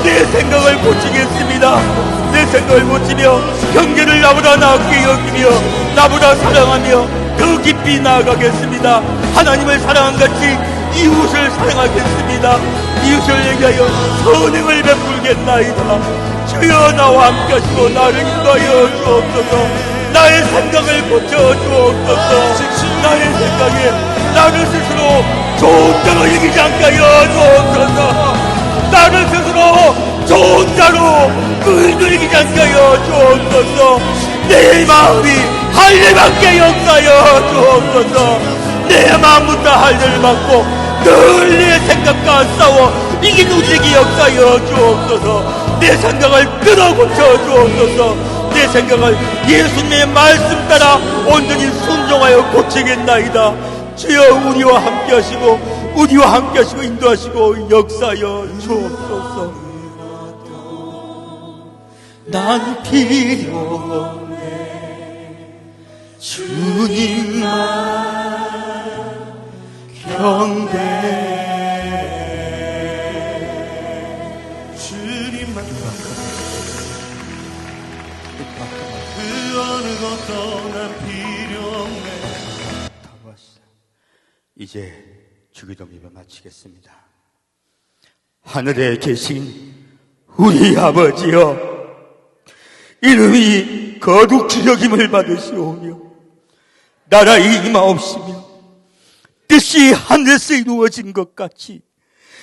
내 생각을 고치겠습니다. 내 생각을 고치며 형제를 나보다 낫게 여기며 나보다 사랑하며 더 깊이 나아가겠습니다. 하나님을 사랑한 같이 이웃을 사랑하겠습니다. 이웃을 위하여 선행을 베풀겠나이다. 주여 나와 함께 하시고 나를 인도하여 주옵소서. 나의 생각을 고쳐 주옵소서. 나의 생각에 나를 스스로 좋은 자로 여기지 않게 하여 주옵소서. 나를 스스로 좋은 자로 끌들이지 않게 하여 주옵소서. 내 마음이 할례 받게 역사하여 주옵소서. 내 마음부터 할례를 받고 늘 내 생각과 싸워 이긴 우리에게 역사하여 주옵소서. 내 생각을 끊어 고쳐 주옵소서. 내 생각을 예수님의 말씀 따라 온전히 순종하여 고치겠나이다. 주여 우리와 함께 하시고 우리와 함께 하시고 인도하시고 역사하여 주옵소서. 난 필요 없네 주님만 경배 주님만 그 어느 것도 난 필요 없네. 이제 주기도 예배 마치겠습니다. 하늘에 계신 우리 아버지여, 이름이 거룩히 여김을 받으시오며 나라의 임하옵시며 뜻이 하늘에서 이루어진 것 같이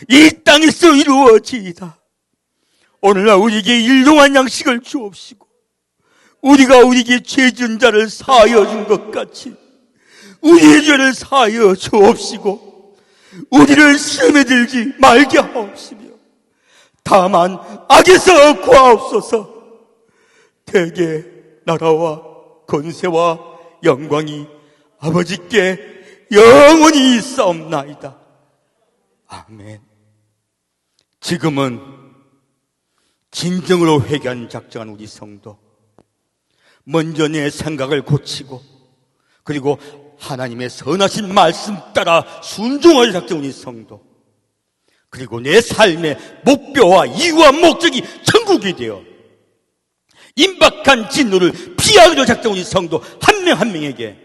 이 땅에서 이루어지이다. 오늘날 우리에게 일용할 양식을 주옵시고 우리가 우리에게 죄 지은 자를 사하여 준 것 같이 우리의 죄를 사하여 주옵시고 우리를 시험에 들지 말게 하옵시며 다만 악에서 구하옵소서. 대개 나라와 권세와 영광이 아버지께 영원히 있사옵나이다. 아멘. 지금은 진정으로 회개한 작정한 우리 성도, 먼저 내 생각을 고치고 그리고 하나님의 선하신 말씀 따라 순종할 작정한 우리 성도, 그리고 내 삶의 목표와 이유와 목적이 천국이 되어 임박한 진노를 피하기로 작정한 우리 성도 한 명 한 명에게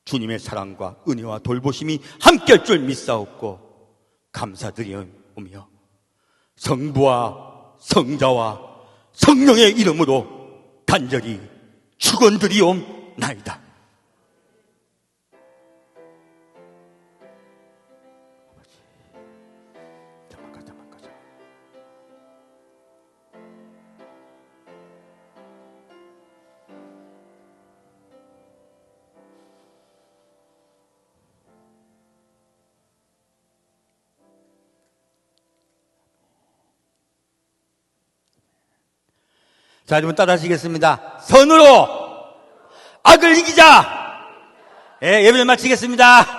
주님의 사랑과 은혜와 돌보심이 함께할 줄 믿사옵고 감사드리오며 성부와 성자와 성령의 이름으로 간절히 축원드리옵나이다. 자, 여러분 따라 하시겠습니다. 선으로 악을 이기자. 예, 예배를 마치겠습니다.